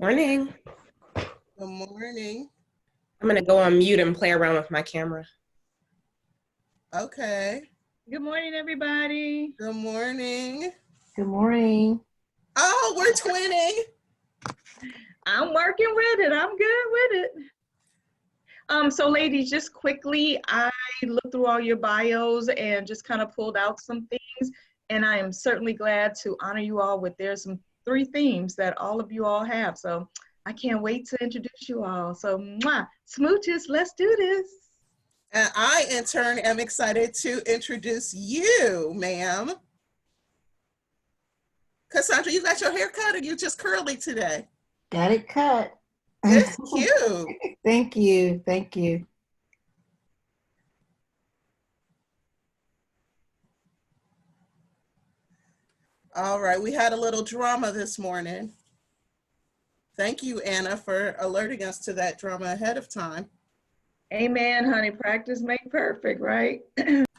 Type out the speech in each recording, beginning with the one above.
Morning. Good morning. I'm gonna go on mute and play around with my camera. Okay. Good morning, everybody. Good morning. Good morning. Oh, we're twinning. I'm working with it. I'm good with it. So ladies, just quickly, I looked through all your bios and just kind of pulled out some things. And I am certainly glad to honor you all with there's some 3 themes that all of you all have. So I can't wait to introduce you all. So smooches, let's do this. And I, in turn, am excited to introduce you, ma'am. Cassandra, you got your hair cut or you just curly today? Got it cut. It's cute. Thank you. Thank you. All right, we had a little drama this morning. Thank you, Anna, for alerting us to that drama ahead of time. Amen, honey. Practice make perfect, right?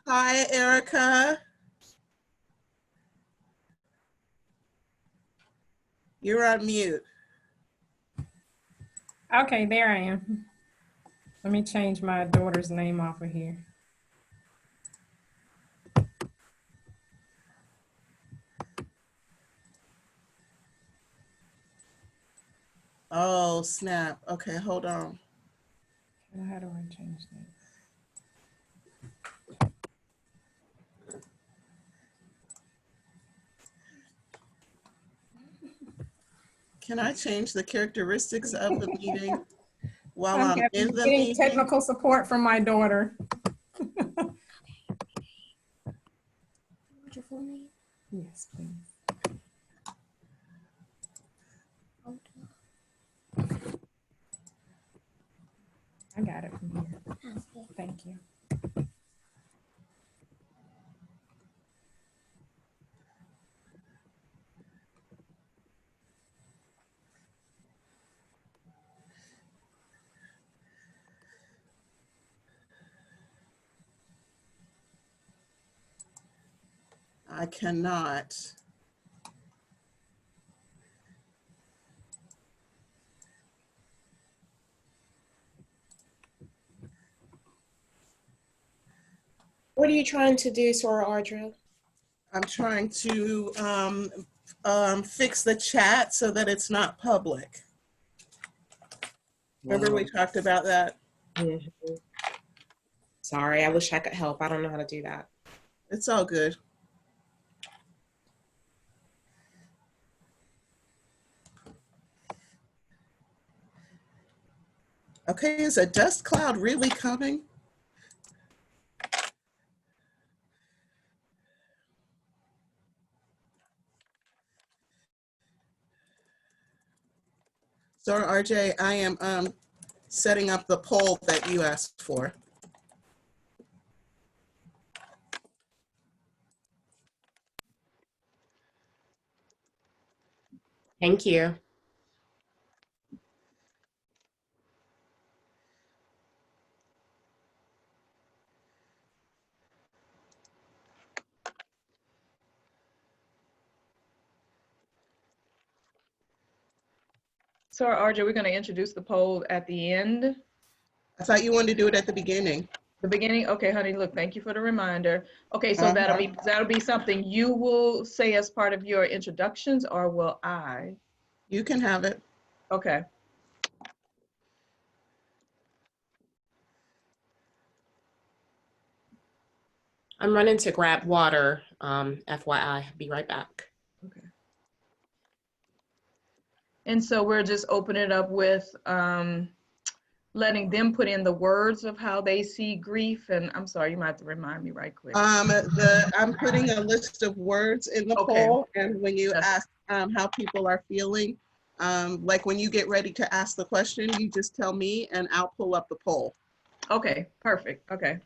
Hi, Erica. You're on mute. Okay, there I am. Let me change my daughter's name off of here. Oh, snap. Okay, hold on. How do I change that? Can I change the characteristics of the meeting while I'm in the getting meeting? technical support from my daughter. What's your full name? Yes, please. I got it from here. Okay. Thank you. I cannot. What are you trying to do, Sora Ardra? I'm trying to fix the chat so that it's not public. Remember we talked about that? Mhm. Sorry, I wish I could help. I don't know how to do that. It's all good. Okay, is a dust cloud really coming? So RJ, I am setting up the poll that you asked for. Thank you. So RJ, we're going to introduce the poll at the end. I thought you wanted to do it at the beginning. The beginning? Okay, honey, look, thank you for the reminder. Okay, so that'll be something you will say as part of your introductions, or will I? You can have it. Okay. I'm running to grab water. FYI, be right back. Okay. And so we're just opening it up with letting them put in the words of how they see grief. And I'm sorry, you might have to remind me right quick. I'm putting a list of words in the poll, and when you Yes. ask how people are feeling, like when you get ready to ask the question, you just tell me and I'll pull up the poll. Okay, perfect. Okay.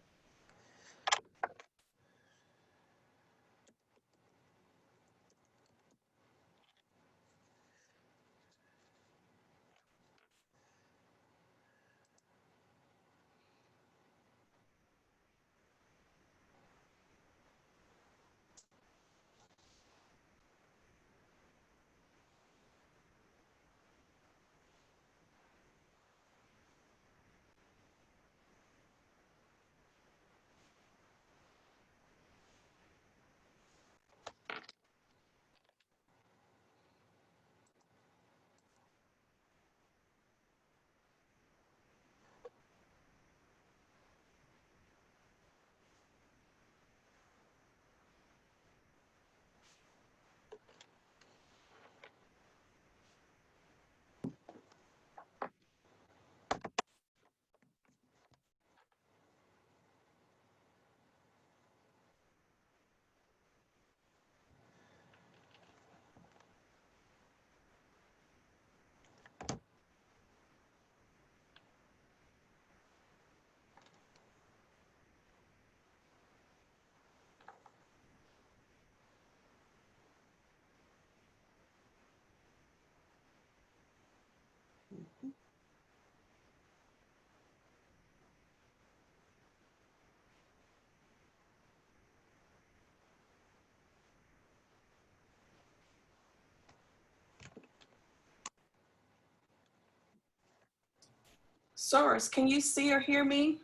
Source, can you see or hear me?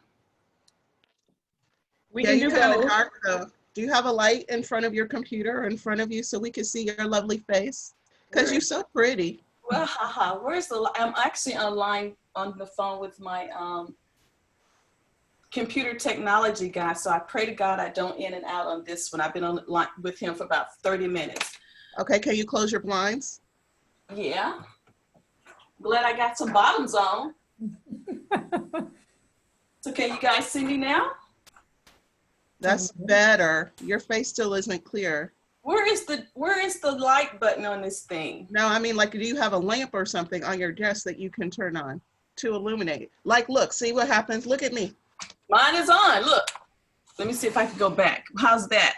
We Yeah, can you do kind of both. dark though. Do you have a light in front of your computer or in front of you so we can see your lovely face? Because you're so pretty. Well, haha, where's the, I'm actually online on the phone with my computer technology guy. So I pray to God I don't in and out on this one. I've been on the line with him for about 30 minutes. Okay, can you close your blinds? Yeah. Glad I got some bottoms on. So can you guys see me now? That's better. Your face still isn't clear. Where is the light button on this thing? No, I mean, like, do you have a lamp or something on your desk that you can turn on to illuminate? Like, look, see what happens? Look at me. Mine is on, look. Let me see if I can go back. How's that?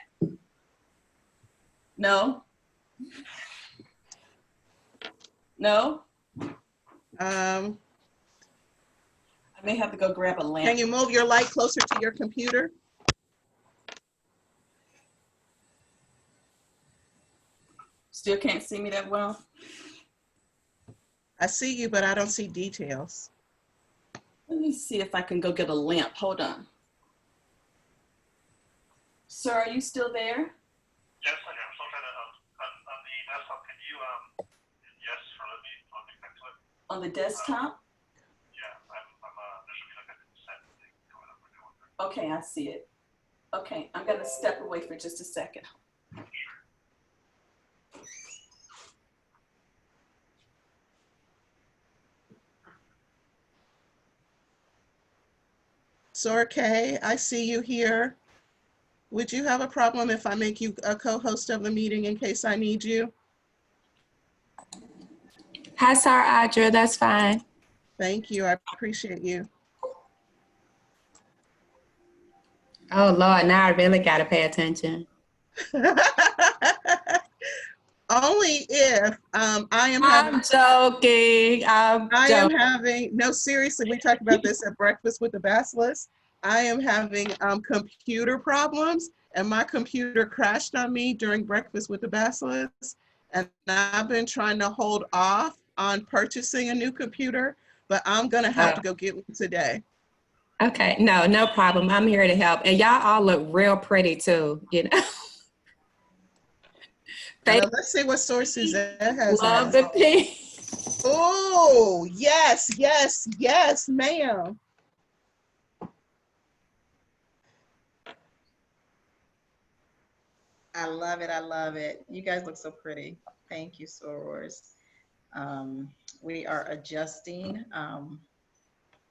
No? No? I may have to go grab a lamp. Can you move your light closer to your computer? Still can't see me that well? I see you, but I don't see details. Let me see if I can go get a lamp. Hold on. Sir, are you still there? Yes, I am. So kind of on the desktop, can you yes, for let me connect to it. On the desktop? Yeah, there should be like a set thing coming up or doing. Okay, I see it. Okay, I'm gonna step away for just a second. Sorkay, I see you here. Would you have a problem if I make you a co-host of the meeting in case I need you? Hi, Sir Audra. That's fine. Thank you. I appreciate you. Oh, Lord. Now I really got to pay attention. Only if I am I'm joking. I am having, no, seriously, we talked about this at Breakfast with the Basilisk. I am having computer problems, and my computer crashed on me during Breakfast with the Basilisk. And I've been trying to hold off on purchasing a new computer, but I'm going to have to go get one today. Okay. No problem. I'm here to help. And y'all all look real pretty, too, you know. Let's see what Source Suzette has. Love the pink. Oh, yes, yes, yes, ma'am. I love it. I love it. You guys look so pretty. Thank you, Sorors. We are adjusting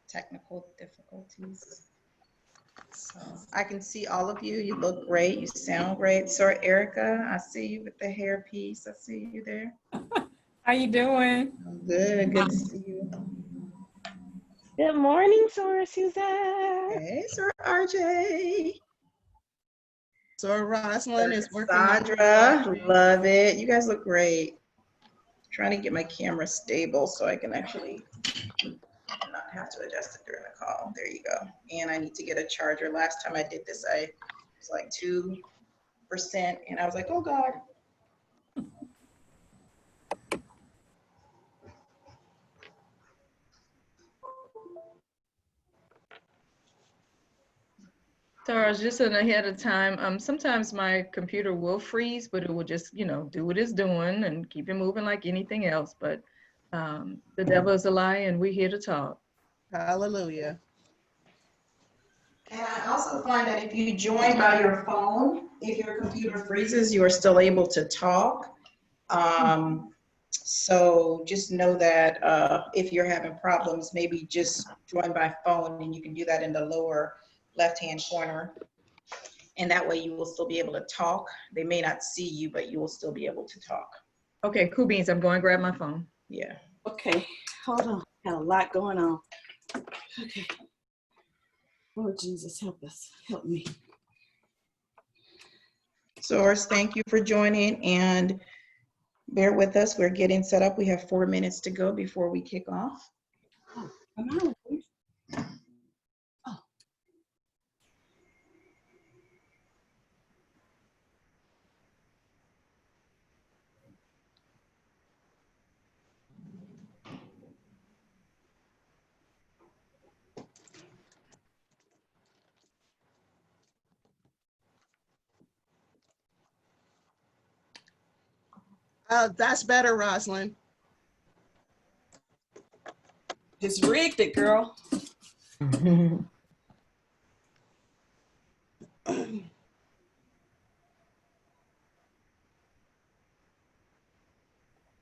technical difficulties. So I can see all of you. You look great. You sound great. Sir Erica, I see you with the hair piece. I see you there. How you doing? Good. Good to see you. Good morning, Sora Suzette. Hey, Sir RJ. So Rosalind is working. Sandra, love it. You guys look great. Trying to get my camera stable so I can actually not have to adjust it during the call. There you go. And I need to get a charger. Last time I did this, I was like 2%, and I was like, oh God. Tara, just an ahead of time. Sometimes my computer will freeze, but it will just, do what it's doing and keep it moving like anything else. But the devil is a lie, and we're here to talk. Hallelujah. And I also find that if you join by your phone, if your computer freezes, you are still able to talk. So just know that if you're having problems, maybe just join by phone, and you can do that in the lower left-hand corner. And that way you will still be able to talk. They may not see you, but you will still be able to talk. Okay, cool beans. I'm going to grab my phone. Yeah. Okay, hold on. Got a lot going on. Okay. Lord Jesus, help us. Help me. Source, thank you for joining, and bear with us. We're getting set up. We have 4 minutes to go before we kick off. Oh, am I on? Oh. That's better, Rosalind. Just rigged it, girl.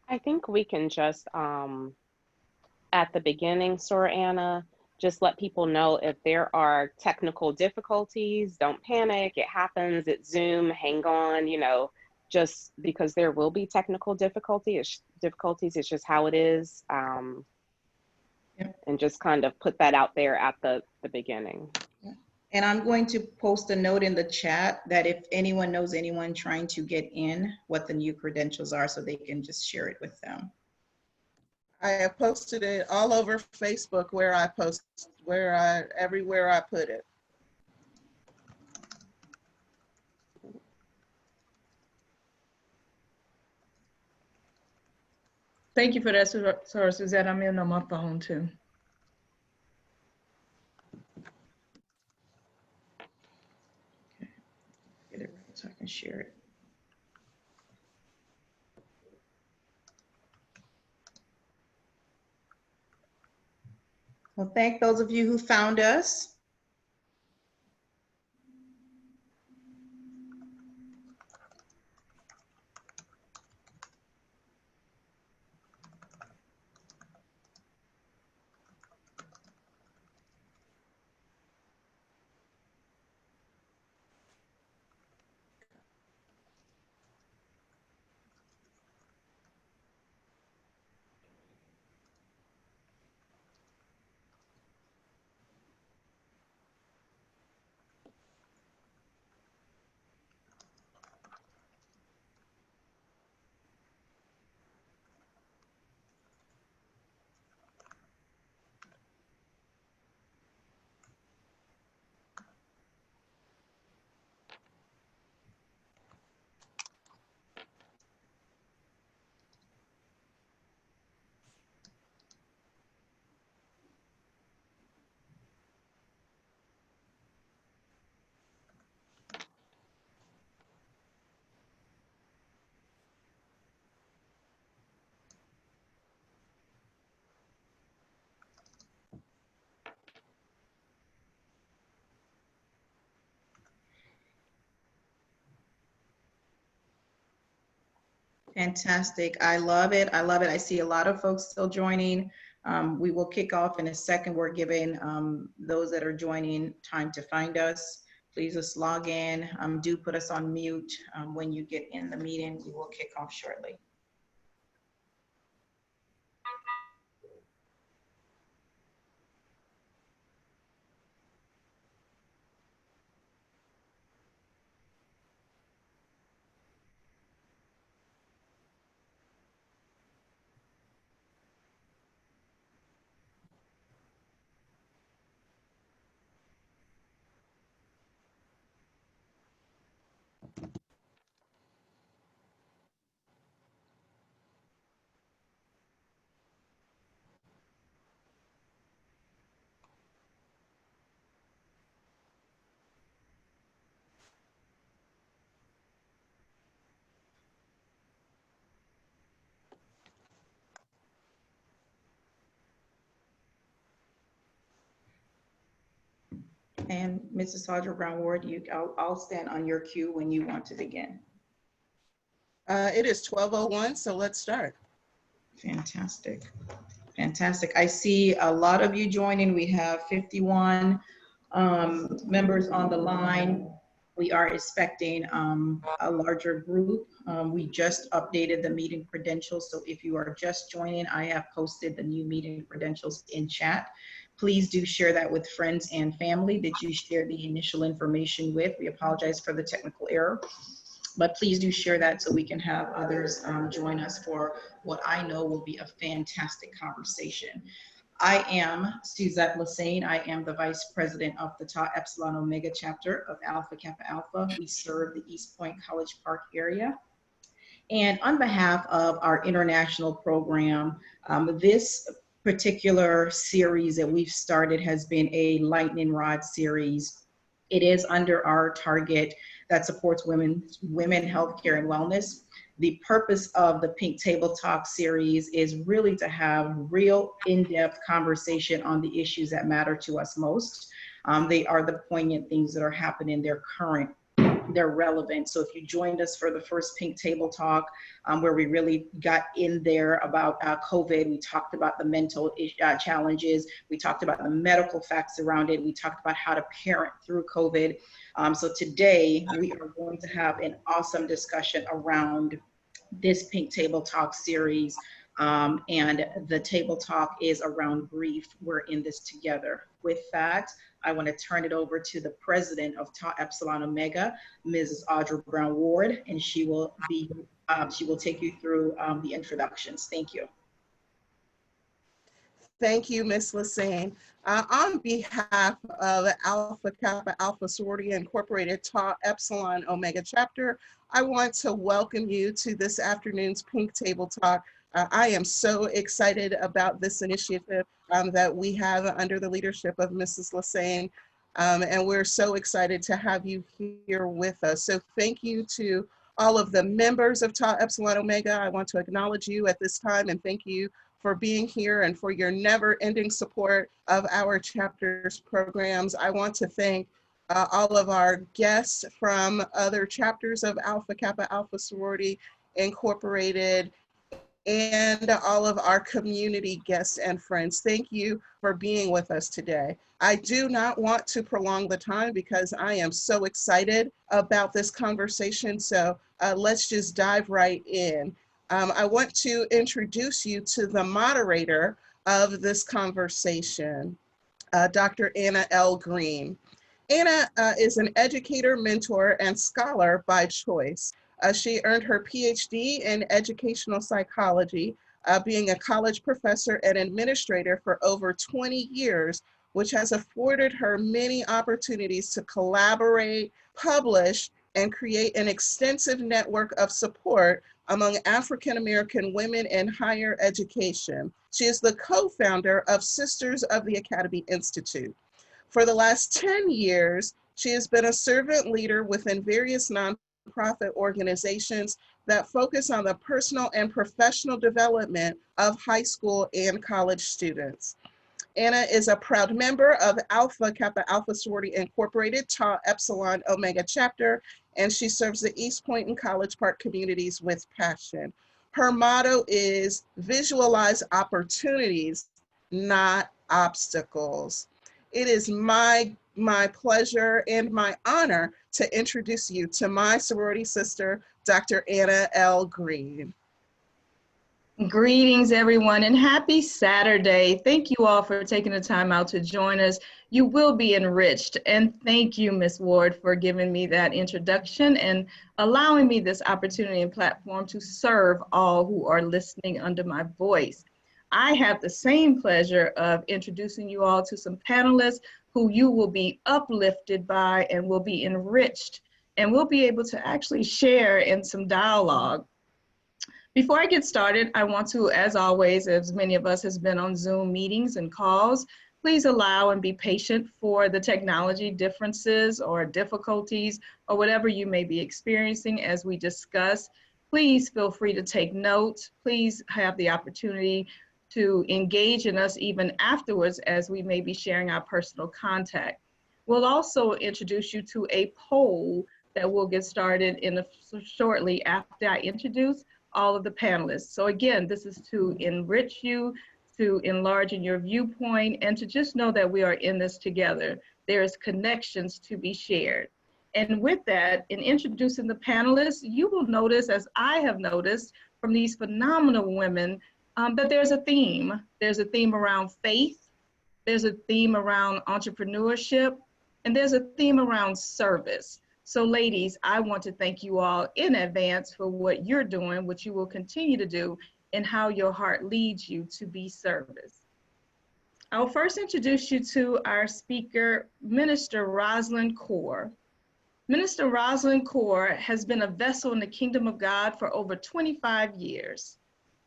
I think we can just, at the beginning, Sor Anna, just let people know if there are technical difficulties, don't panic, it happens, it's Zoom, hang on, just because there will be technical difficulties, it's just how it is. Yep. And just kind of put that out there at the beginning. And I'm going to post a note in the chat that if anyone knows anyone trying to get in, what the new credentials are so they can just share it with them. I have posted it all over Facebook everywhere I put it. Thank you for that, Sorry, Suzette. I'm in on my phone too. Get it right so I can share it. Well, thank those of you who found us. Fantastic. I love it. I love it. I see a lot of folks still joining. We will kick off in a second. We're giving those that are joining time to find us. Please just log in. Do put us on mute when you get in the meeting. We will kick off shortly. And Mrs. Audra Brown Ward, I'll stand on your cue when you want to begin. It is 12:01, so let's start. Fantastic. Fantastic. I see a lot of you joining. We have 51 members on the line. We are expecting a larger group. We just updated the meeting credentials. So if you are just joining, I have posted the new meeting credentials in chat. Please do share that with friends and family that you shared the initial information with. We apologize for the technical error, but please do share that so we can have others join us for what I know will be a fantastic conversation. I am Suzette Lassane. I am the Vice President of the Tau Epsilon Omega chapter of Alpha Kappa Alpha. We serve the East Point College Park area. And on behalf of our international program, this particular series that we've started has been a lightning rod series. It is under our target that supports women, healthcare and wellness. The purpose of the Pink Table Talk series is really to have real in-depth conversation on the issues that matter to us most. They are the poignant things that are happening, they're current, they're relevant. So if you joined us for the first Pink Table Talk, where we really got in there about COVID, we talked about the mental challenges, we talked about the medical facts around it, we talked about how to parent through COVID. So today we are going to have an awesome discussion around this Pink Table Talk series. And the table talk is around grief. We're in this together. With that, I want to turn it over to the president of Tau Epsilon Omega, Mrs. Audra Brown Ward, and she will take you through the introductions. Thank you. Thank you, Ms. Lassane. On behalf of Alpha Kappa Alpha Sorority Incorporated Tau Epsilon Omega Chapter, I want to welcome you to this afternoon's Pink Table Talk. I am so excited about this initiative that we have under the leadership of Mrs. Lassane, and we're so excited to have you here with us. So thank you to all of the members of Tau Epsilon Omega. I want to acknowledge you at this time and thank you for being here and for your never-ending support of our chapter's programs. I want to thank all of our guests from other chapters of Alpha Kappa Alpha Sorority Incorporated and all of our community guests and friends. Thank you for being with us today. I do not want to prolong the time because I am so excited about this conversation. So let's just dive right in. I want to introduce you to the moderator of this conversation, Dr. Anna L. Green. Anna is an educator, mentor, and scholar by choice. She earned her PhD in educational psychology, being a college professor and administrator for over 20 years, which has afforded her many opportunities to collaborate, publish, and create an extensive network of support among African American women in higher education. She is the co-founder of Sisters of the Academy Institute. For the last 10 years, she has been a servant leader within various nonprofit organizations that focus on the personal and professional development of high school and college students. Anna is a proud member of Alpha Kappa Alpha Sorority Incorporated, Tau Epsilon Omega Chapter, and she serves the East Point and College Park communities with passion. Her motto is visualize opportunities, not obstacles. It is my pleasure and my honor to introduce you to my sorority sister, Dr. Anna L. Green. Greetings, everyone, and happy Saturday. Thank you all for taking the time out to join us. You will be enriched. And thank you, Ms. Ward, for giving me that introduction and allowing me this opportunity and platform to serve all who are listening under my voice. I have the same pleasure of introducing you all to some panelists who you will be uplifted by and will be enriched, and we'll be able to actually share in some dialogue. Before I get started, I want to, as always, as many of us has been on Zoom meetings and calls, please allow and be patient for the technology differences or difficulties or whatever you may be experiencing as we discuss. Please feel free to take notes. Please have the opportunity to engage in us even afterwards as we may be sharing our personal contact. We'll also introduce you to a poll that will get started shortly after I introduce all of the panelists. So again, this is to enrich you, to enlarge in your viewpoint, and to just know that we are in this together. There is connections to be shared. And with that, in introducing the panelists, you will notice, as I have noticed from these phenomenal women, that there's a theme. There's a theme around faith, there's a theme around entrepreneurship, and there's a theme around service. So ladies, I want to thank you all in advance for what you're doing, what you will continue to do, and how your heart leads you to be service. I'll first introduce you to our speaker, Minister Rosalind Kaur. Minister Rosalind Kaur has been a vessel in the kingdom of God for over 25 years.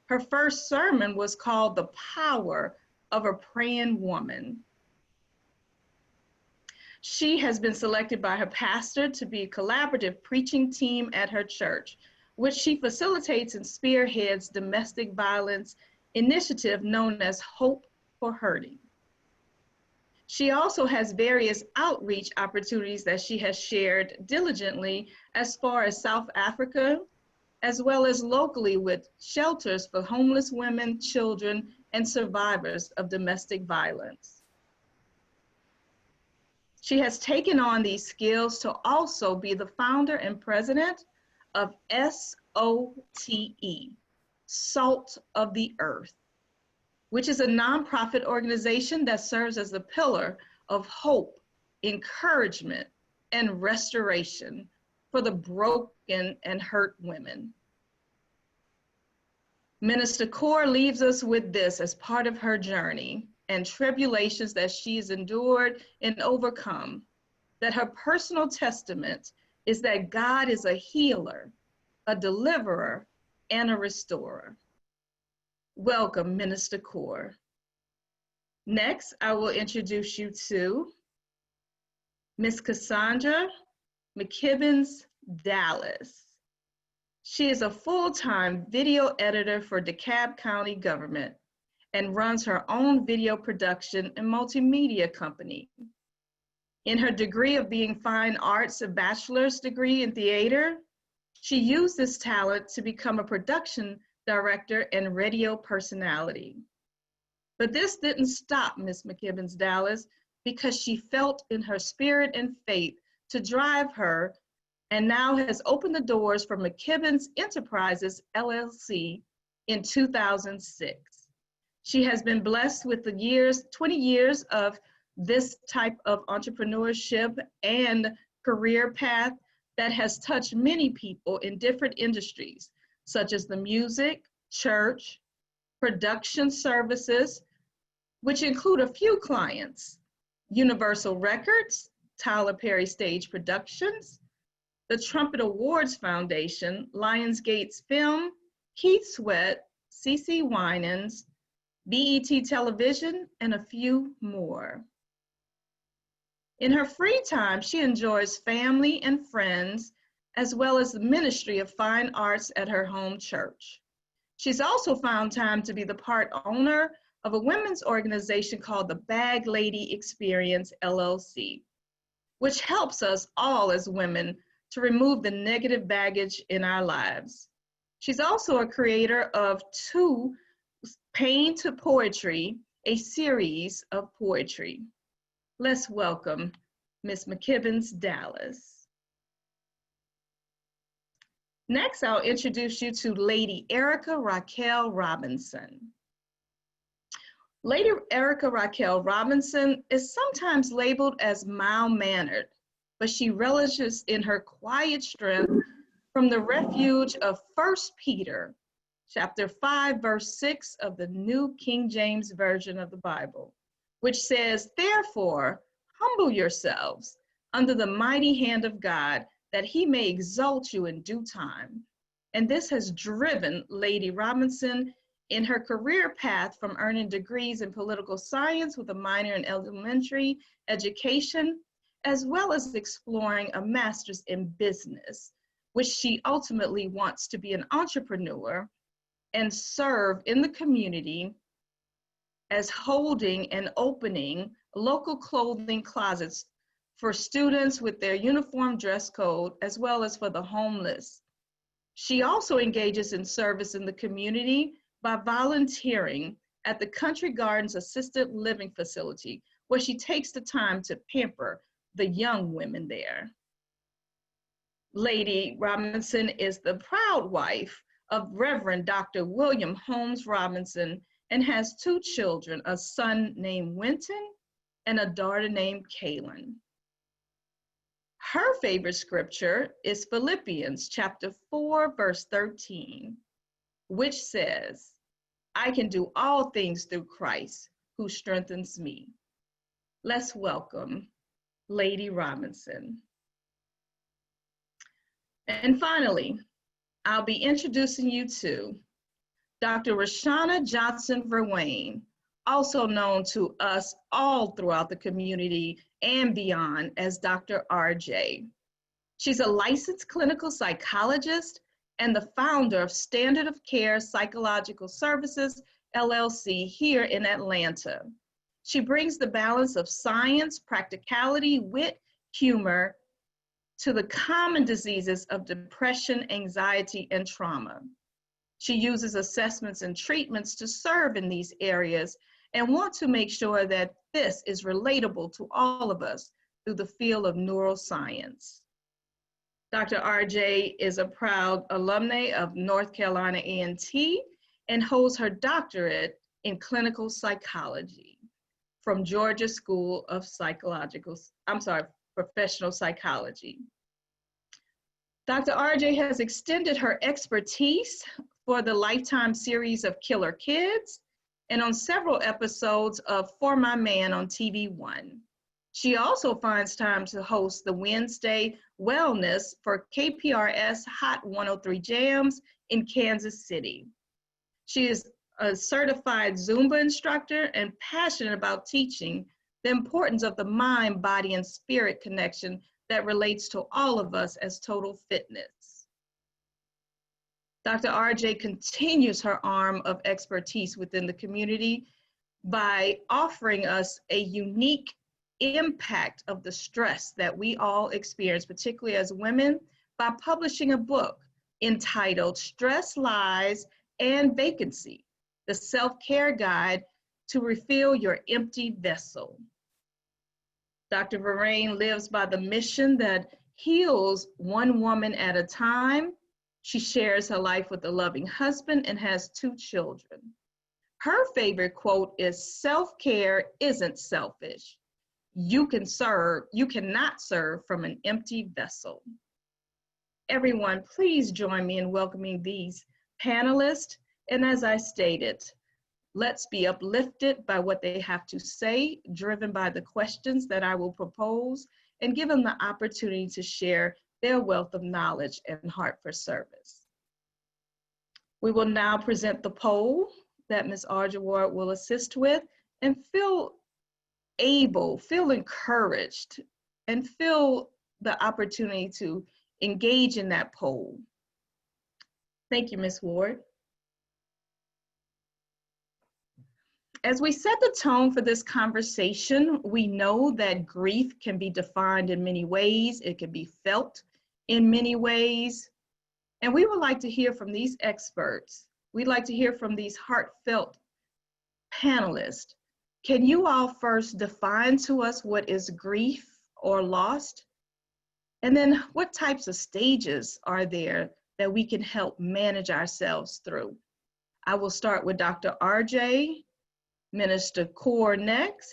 Her first sermon was called The Power of a Praying Woman. She has been selected by her pastor to be a collaborative preaching team at her church. which she facilitates and spearheads domestic violence initiative known as Hope for Hurting. She also has various outreach opportunities that she has shared diligently as far as South Africa, as well as locally with shelters for homeless women, children, and survivors of domestic violence. She has taken on these skills to also be the founder and president of SOTE, Salt of the Earth, which is a nonprofit organization that serves as a pillar of hope, encouragement, and restoration for the broken and hurt women. Minister Kaur leaves us with this as part of her journey and tribulations that she's endured and overcome, that her personal testament is that God is a healer, a deliverer, and a restorer. Welcome, Minister Kaur. Next, I will introduce you to Ms. Cassandra McKibbins Dallas. She is a full-time video editor for DeKalb County government and runs her own video production and multimedia company. In her degree of being fine arts, a bachelor's degree in theater, she used this talent to become a production director and radio personality. But this didn't stop Ms. McKibbins Dallas because she felt in her spirit and faith to drive her, and now has opened the doors for McKibbins Enterprises, LLC in 2006. She has been blessed with the 20 years of this type of entrepreneurship and career path that has touched many people in different industries, such as the music, church, production services, which include a few clients: Universal Records, Tyler Perry Stage Productions, the Trumpet Awards Foundation, Lionsgate's Film, Keith Sweat, CeCe Winans, BET Television, and a few more. In her free time, she enjoys family and friends, as well as the ministry of fine arts at her home church. She's also found time to be the part owner of a women's organization called the Bag Lady Experience, LLC, which helps us all as women to remove the negative baggage in our lives. She's also a creator of 2 Pain to Poetry, a series of poetry. Let's welcome Ms. McKibbins Dallas. Next, I'll introduce you to Lady Erica Raquel Robinson. Lady Erica Raquel Robinson is sometimes labeled as mild-mannered, but she relishes in her quiet strength from the refuge of 1 Peter, chapter 5, verse 6 of the New King James Version of the Bible, which says, "Therefore, humble yourselves under the mighty hand of God, that he may exalt you in due time." And this has driven Lady Robinson in her career path from earning degrees in political science with a minor in elementary education, as well as exploring a master's in business, which she ultimately wants to be an entrepreneur and serve in the community as holding and opening local clothing closets for students with their uniform dress code, as well as for the homeless. She also engages in service in the community by volunteering at the Country Gardens Assisted Living Facility, where she takes the time to pamper the young women there. Lady Robinson is the proud wife of Reverend Dr. William Holmes Robinson and has 2 children, a son named Winton and a daughter named Kaylin. Her favorite scripture is Philippians chapter 4, verse 13, which says, "I can do all things through Christ who strengthens me." Let's welcome Lady Robinson. And finally, I'll be introducing you to Dr. Rashana Johnson Verwain, also known to us all throughout the community and beyond as Dr. RJ. She's a licensed clinical psychologist and the founder of Standard of Care Psychological Services, LLC, here in Atlanta. She brings the balance of science, practicality, wit, humor to the common diseases of depression, anxiety, and trauma. She uses assessments and treatments to serve in these areas and want to make sure that this is relatable to all of us through the field of neuroscience. Dr. RJ is a proud alumna of North Carolina A&T and holds her doctorate in clinical psychology from Georgia School of Professional Psychology. Dr. RJ has extended her expertise for the Lifetime series of Killer Kids and on several episodes of For My Man on TV1. She also finds time to host the Wednesday Wellness for KPRS Hot 103 Jams in Kansas City. She is a certified Zumba instructor and passionate about teaching the importance of the mind, body, and spirit connection that relates to all of us as total fitness. Dr. RJ continues her arm of expertise within the community by offering us a unique impact of the stress that we all experience, particularly as women, by publishing a book entitled Stress, Lies, and Vacancy, the Self-Care Guide to Refill Your Empty Vessel. Dr. Verrain lives by the mission that heals one woman at a time. She shares her life with a loving husband and has 2 children. Her favorite quote is, "Self-care isn't selfish. You cannot serve from an empty vessel." Everyone, please join me in welcoming these panelists. And as I stated, let's be uplifted by what they have to say, driven by the questions that I will propose, and give them the opportunity to share their wealth of knowledge and heart for service. We will now present the poll that Ms. Audra Ward will assist with, and feel encouraged, and feel the opportunity to engage in that poll. Thank you, Ms. Ward. As we set the tone for this conversation, we know that grief can be defined in many ways. It can be felt in many ways. And we would like to hear from these experts. We'd like to hear from these heartfelt panelists. Can you all first define to us what is grief or loss? And then what types of stages are there that we can help manage ourselves through? I will start with Dr. RJ, Minister Kaur next,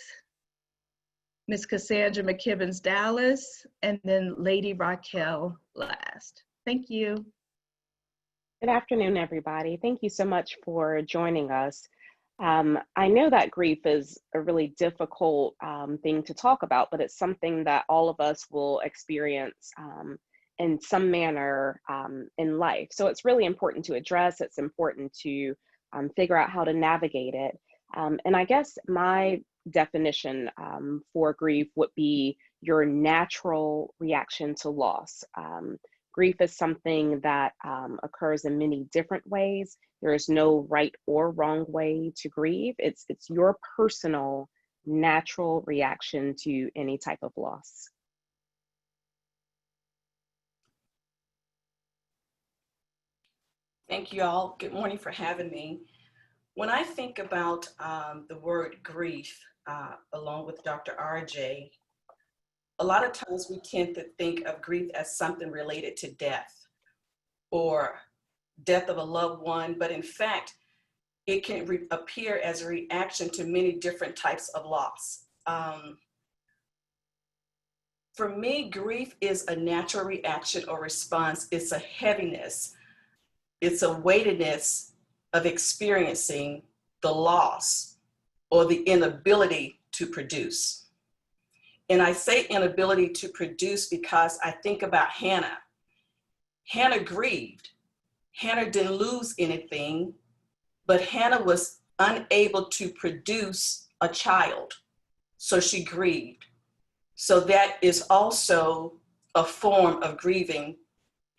Ms. Cassandra McKibbins Dallas, and then Lady Raquel last. Thank you. Good afternoon, everybody. Thank you so much for joining us. I know that grief is a really difficult thing to talk about, but it's something that all of us will experience in some manner in life. So it's really important to address. It's important to figure out how to navigate it. And I guess my definition for grief would be your natural reaction to loss. Grief is something that occurs in many different ways. There is no right or wrong way to grieve. It's your personal, natural reaction to any type of loss. Thank you all. Good morning for having me. When I think about the word grief, along with Dr. RJ, a lot of times we tend to think of grief as something related to death or death of a loved one, but in fact, it can appear as a reaction to many different types of loss. For me, grief is a natural reaction or response. It's a heaviness. It's a weightiness of experiencing the loss or the inability to produce. And I say inability to produce because I think about Hannah. Hannah grieved. Hannah didn't lose anything, but Hannah was unable to produce a child, so she grieved. So that is also a form of grieving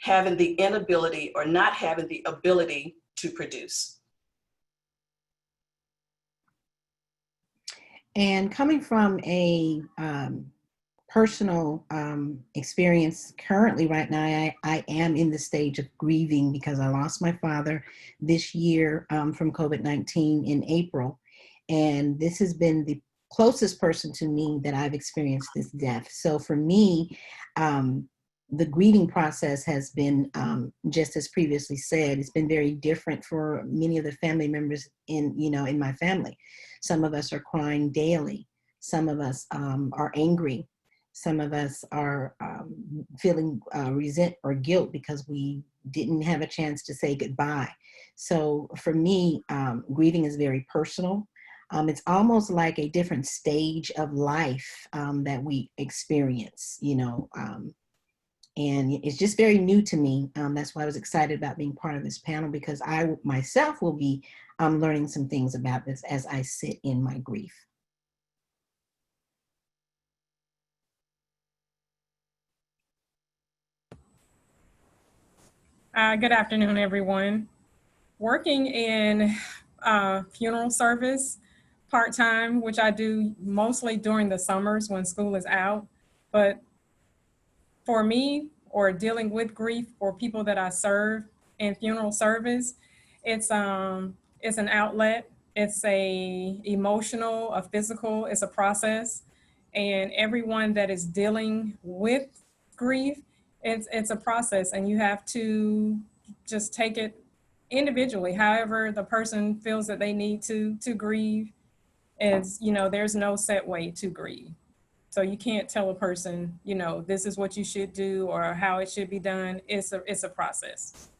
having the inability or not having the ability to produce. And coming from a personal experience currently right now, I am in the stage of grieving because I lost my father this year from COVID-19 in April. And this has been the closest person to me that I've experienced this death. So for me, the grieving process has been, just as previously said, it's been very different for many of the family members in my family. Some of us are crying daily. Some of us are angry. Some of us are feeling resent or guilt because we didn't have a chance to say goodbye. So for me, grieving is very personal. It's almost like a different stage of life that we experience, and it's just very new to me. That's why I was excited about being part of this panel, because I myself will be learning some things about this as I sit in my grief. Good afternoon, everyone. Working in funeral service part-time, which I do mostly during the summers when school is out. But for me, or dealing with grief for people that I serve in funeral service, it's an outlet. It's a emotional, a physical, it's a process. And everyone that is dealing with grief, it's a process, and you have to just take it individually, however the person feels that they need to grieve. Is, there's no set way to grieve. So you can't tell a person, this is what you should do or how it should be done. It's a process.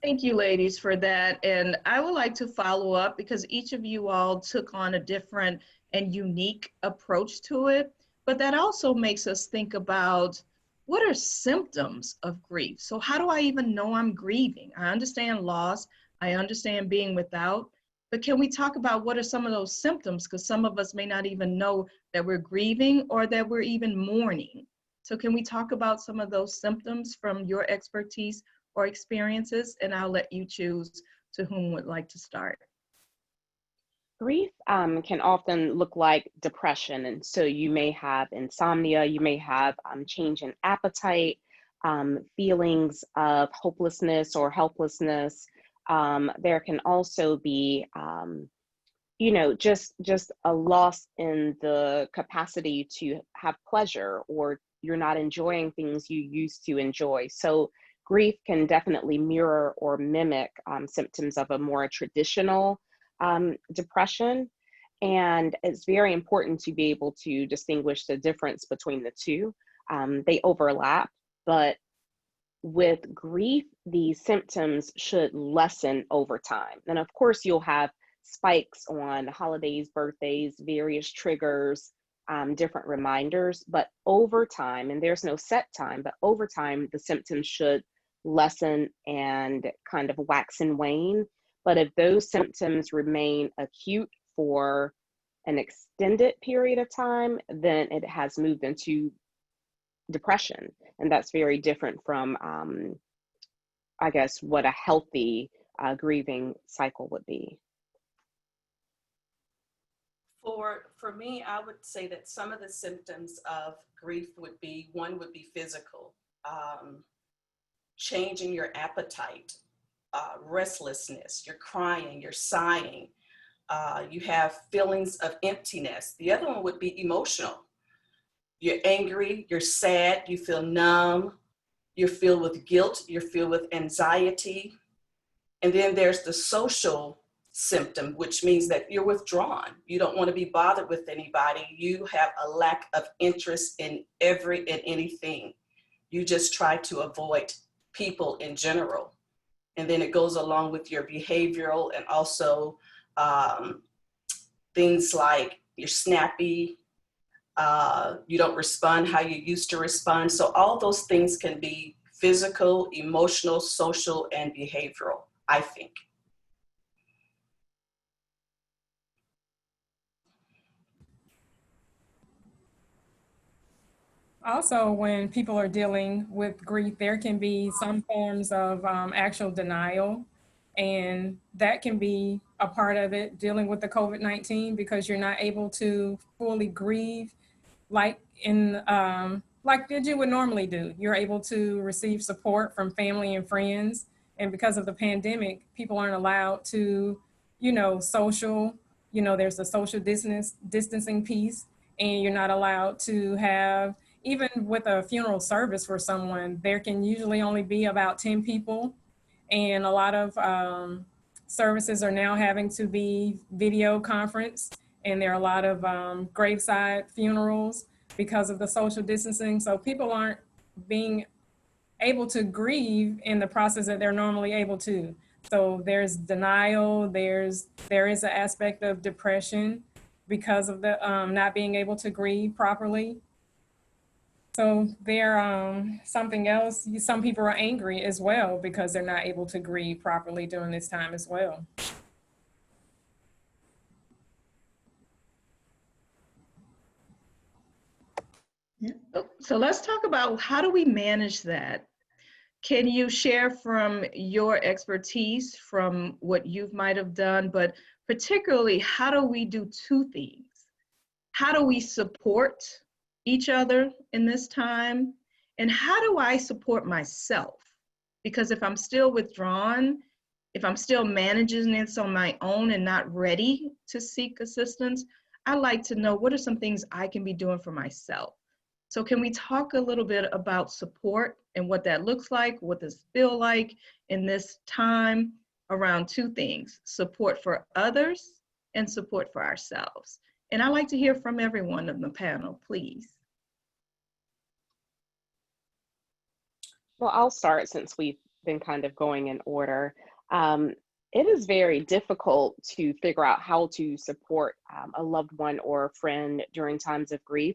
Thank you, ladies, for that. And I would like to follow up because each of you all took on a different and unique approach to it. But that also makes us think about what are symptoms of grief? So how do I even know I'm grieving? I understand loss. I understand being without. But can we talk about what are some of those symptoms? Because some of us may not even know that we're grieving or that we're even mourning. So can we talk about some of those symptoms from your expertise or experiences? And I'll let you choose to whom would like to start. Grief can often look like depression. And so you may have insomnia, you may have change in appetite, feelings of hopelessness or helplessness. There can also be, just a loss in the capacity to have pleasure, or you're not enjoying things you used to enjoy. So grief can definitely mirror or mimic symptoms of a more traditional depression. And it's very important to be able to distinguish the difference between the two. They overlap, but with grief, the symptoms should lessen over time. And of course, you'll have spikes on holidays, birthdays, various triggers, different reminders, but over time, and there's no set time, but over time, the symptoms should lessen and kind of wax and wane. But if those symptoms remain acute for an extended period of time, then it has moved into depression. And that's very different from, I guess, what a healthy grieving cycle would be. For me, I would say that some of the symptoms of grief would be, one would be physical, change in your appetite, restlessness, you're crying, you're sighing, you have feelings of emptiness. The other one would be emotional. You're angry, you're sad, you feel numb, you're filled with guilt, you're filled with anxiety. And then there's the social symptom, which means that you're withdrawn. You don't want to be bothered with anybody. You have a lack of interest in every and anything. You just try to avoid people in general. And then it goes along with your behavioral and also things like you're snappy, you don't respond how you used to respond. So all those things can be physical, emotional, social, and behavioral, I think. Also, when people are dealing with grief, there can be some forms of actual denial, and that can be a part of it, dealing with the COVID-19, because you're not able to fully grieve like that you would normally do. You're able to receive support from family and friends, and because of the pandemic, people aren't allowed to, social. There's a social distancing piece, and you're not allowed to have, even with a funeral service for someone, there can usually only be about 10 people, and a lot of services are now having to be video conference, and there are a lot of graveside funerals because of the social distancing. So people aren't being able to grieve in the process that they're normally able to. So there's denial, there is an aspect of depression because of the not being able to grieve properly. So something else, some people are angry as well because they're not able to grieve properly during this time as well. Yeah. So let's talk about, how do we manage that? Can you share from your expertise, from what you might have done, but particularly, how do we do two things? How do we support each other in this time? And how do I support myself? Because if I'm still withdrawn, if I'm still managing this on my own and not ready to seek assistance, I like to know, what are some things I can be doing for myself? So can we talk a little bit about support and what that looks like? What does it feel like in this time around two things: support for others and support for ourselves? And I'd like to hear from everyone on the panel, please. Well, I'll start since we've been kind of going in order. It is very difficult to figure out how to support a loved one or a friend during times of grief.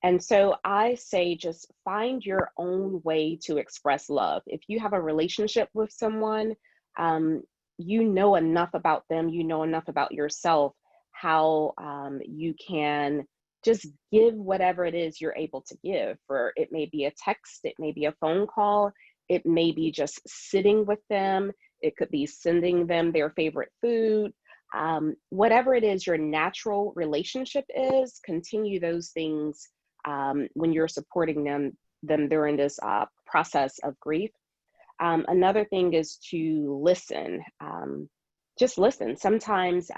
And so I say, just find your own way to express love. If you have a relationship with someone, you know enough about them, you know enough about yourself, how you can just give whatever it is you're able to give. For it may be a text, it may be a phone call, it may be just sitting with them, it could be sending them their favorite food. Whatever it is your natural relationship is, continue those things when you're supporting them during this process of grief. Another thing is to listen. Just listen. Sometimes,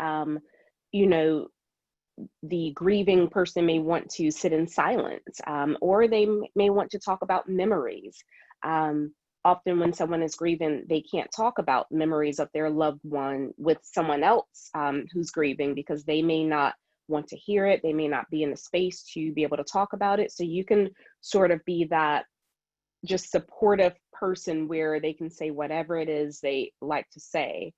the grieving person may want to sit in silence, or they may want to talk about memories. Often when someone is grieving, they can't talk about memories of their loved one with someone else who's grieving, because they may not want to hear it. They may not be in the space to be able to talk about it. So you can sort of be that just supportive person where they can say whatever it is they like to say.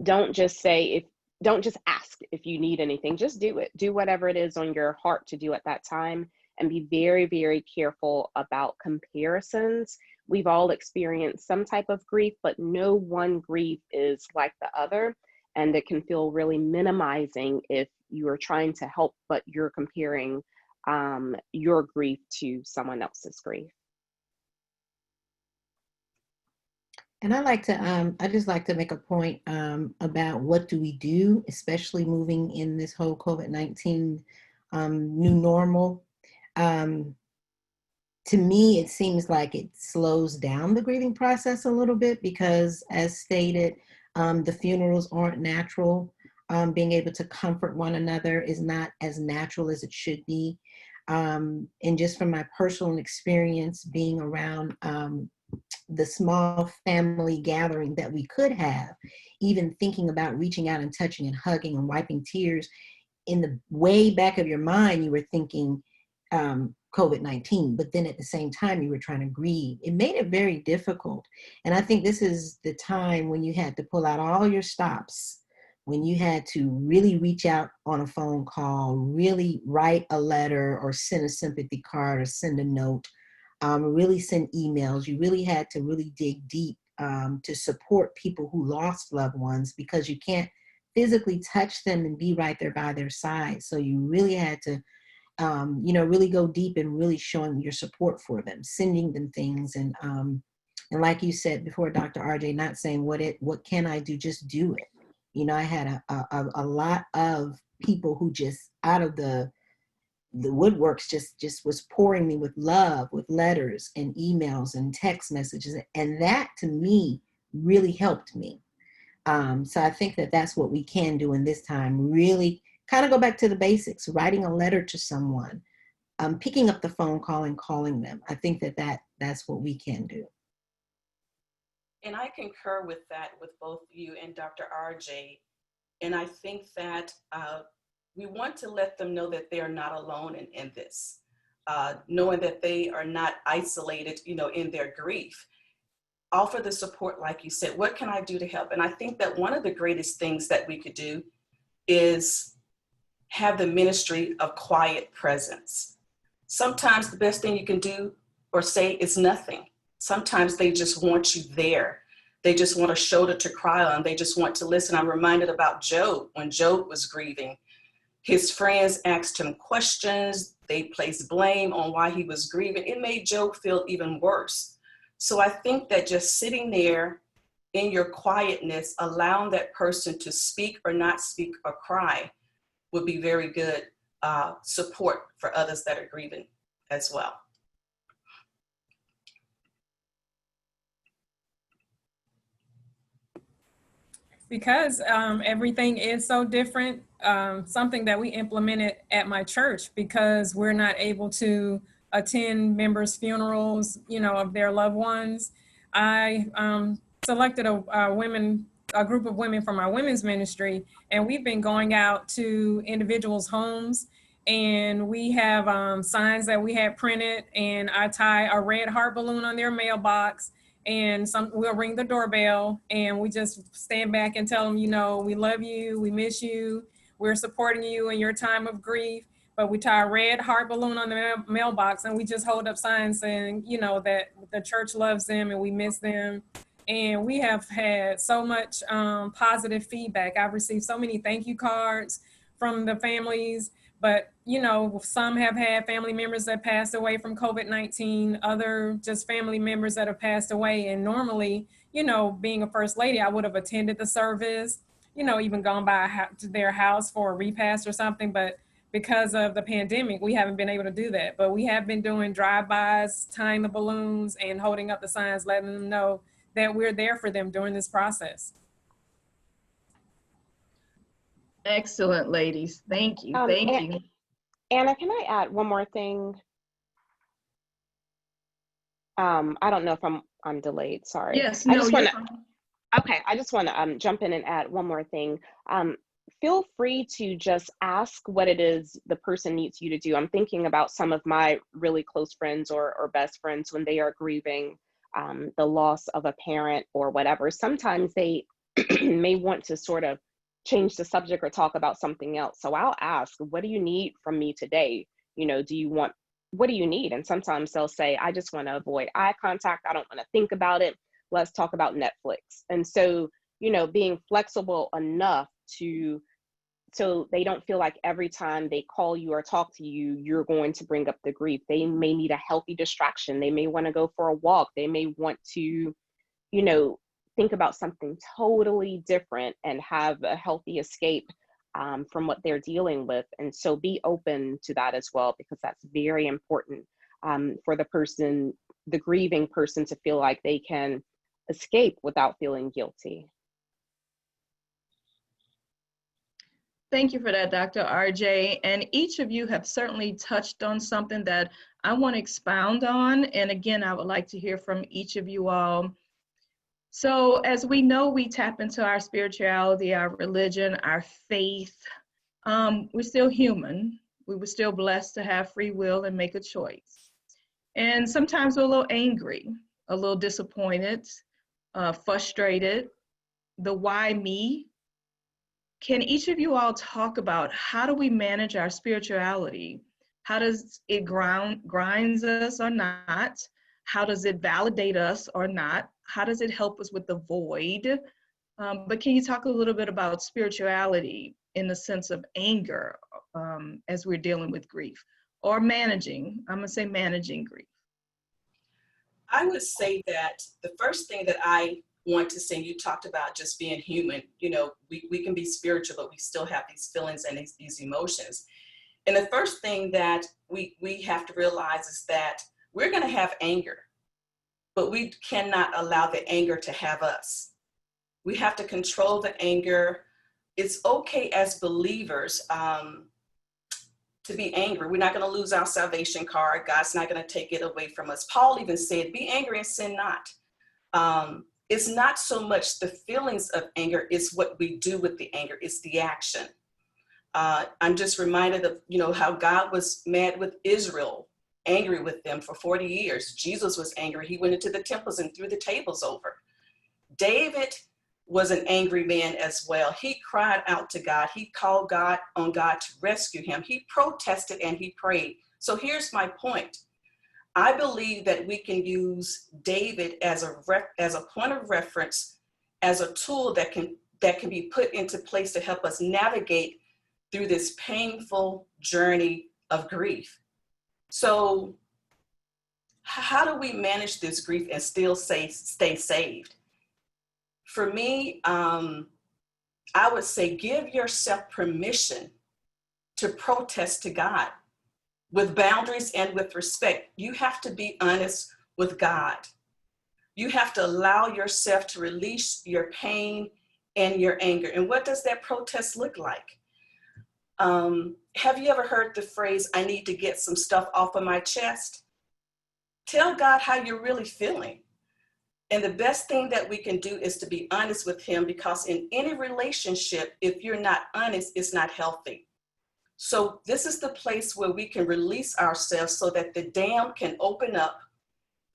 Don't just ask if you need anything. Just do it. Do whatever it is on your heart to do at that time, and be very, very careful about comparisons. We've all experienced some type of grief, but no one grief is like the other. And it can feel really minimizing if you are trying to help, but you're comparing your grief to someone else's grief. And I just like to make a point about what do we do, especially moving in this whole COVID-19 new normal. To me, it seems like it slows down the grieving process a little bit, because as stated, the funerals aren't natural. Being able to comfort one another is not as natural as it should be. And just from my personal experience being around the small family gathering that we could have, even thinking about reaching out and touching and hugging and wiping tears, in the way back of your mind, you were thinking COVID-19, but then at the same time, you were trying to grieve. It made it very difficult. And I think this is the time when you had to pull out all your stops, when you had to really reach out on a phone call, really write a letter or send a sympathy card or send a note, really send emails. You really had to really dig deep to support people who lost loved ones, because you can't physically touch them and be right there by their side. So you really had to really go deep and really showing your support for them, sending them things. And like you said before, Dr. RJ, not saying what can I do, just do it. I had a lot of people who just out of the woodworks just was pouring me with love, with letters and emails and text messages. And that to me really helped me. So I think that that's what we can do in this time, really kind of go back to the basics, writing a letter to someone, picking up the phone call and calling them. I think that's what we can do. And I concur with that with both you and Dr. RJ. And I think that we want to let them know that they are not alone in this, knowing that they are not isolated, in their grief. Offer the support, like you said. What can I do to help? And I think that one of the greatest things that we could do is have the ministry of quiet presence. Sometimes the best thing you can do or say is nothing. Sometimes they just want you there. They just want a shoulder to cry on. They just want to listen. I'm reminded about Job. When Job was grieving, his friends asked him questions. They placed blame on why he was grieving. It made Job feel even worse. So I think that just sitting there in your quietness, allowing that person to speak or not speak or cry would be very good support for others that are grieving as well. Because everything is so different, something that we implemented at my church, because we're not able to attend members' funerals, of their loved ones. I selected a group of women from our women's ministry, and we've been going out to individuals' homes, and we have signs that we had printed, and I tie a red heart balloon on their mailbox, and we'll ring the doorbell, and we just stand back and tell them, we love you, we miss you, we're supporting you in your time of grief. But we tie a red heart balloon on the mailbox, and we just hold up signs saying, that the church loves them and we miss them. And we have had so much positive feedback. I've received so many thank you cards from the families. But, some have had family members that passed away from COVID-19, other just family members that have passed away. And normally, being a first lady, I would have attended the service, even gone by to their house for a repast or something. But because of the pandemic, we haven't been able to do that. But we have been doing drive-bys, tying the balloons and holding up the signs, letting them know that we're there for them during this process. Excellent, ladies. Thank you. Thank you. Anna, can I add one more thing? I don't know if I'm delayed. Sorry. Yes, no, I just want to jump in and add one more thing. Feel free to just ask what it is the person needs you to do. I'm thinking about some of my really close friends or best friends when they are grieving the loss of a parent or whatever. Sometimes they may want to sort of change the subject or talk about something else. So I'll ask, what do you need from me today? What do you need? And sometimes they'll say, I just want to avoid eye contact. I don't want to think about it. Let's talk about Netflix. And so, being flexible enough so they don't feel like every time they call you or talk to you, you're going to bring up the grief. They may need a healthy distraction. They may want to go for a walk. They may want to, think about something totally different and have a healthy escape from what they're dealing with. And so be open to that as well, because that's very important for the grieving person to feel like they can escape without feeling guilty. Thank you for that, Dr. RJ. And each of you have certainly touched on something that I want to expound on. And again, I would like to hear from each of you all. So as we know, we tap into our spirituality, our religion, our faith. We're still human. We were still blessed to have free will and make a choice. And sometimes we're a little angry, a little disappointed, frustrated. The why me? Can each of you all talk about how do we manage our spirituality? How does it grinds us or not? How does it validate us or not? How does it help us with the void? But can you talk a little bit about spirituality in the sense of anger as we're dealing with grief? or managing? I'm gonna say managing grief. I would say that the first thing that I want to say, you talked about just being human. You know, we can be spiritual, but we still have these feelings and these emotions. And the first thing that we have to realize is that we're going to have anger, but we cannot allow the anger to have us. We have to control the anger. It's okay as believers to be angry. We're not going to lose our salvation card. God's not going to take it away from us. Paul even said, be angry and sin not. It's not so much the feelings of anger, it's what we do with the anger. It's the action. I'm just reminded of, you know, how God was mad with Israel, angry with them for 40 years. Jesus was angry. He went into the temples and threw the tables over. David was an angry man as well. He cried out to God. He called on God to rescue him. He protested and he prayed. So here's my point. I believe that we can use David as a point of reference, as a tool that can be put into place to help us navigate through this painful journey of grief. So how do we manage this grief and still stay saved? For me, I would say give yourself permission to protest to God with boundaries and with respect. You have to be honest with God. You have to allow yourself to release your pain and your anger. And what does that protest look like? Have you ever heard the phrase, I need to get some stuff off of my chest? Tell God how you're really feeling. And the best thing that we can do is to be honest with him, because in any relationship, if you're not honest, it's not healthy. So this is the place where we can release ourselves so that the dam can open up,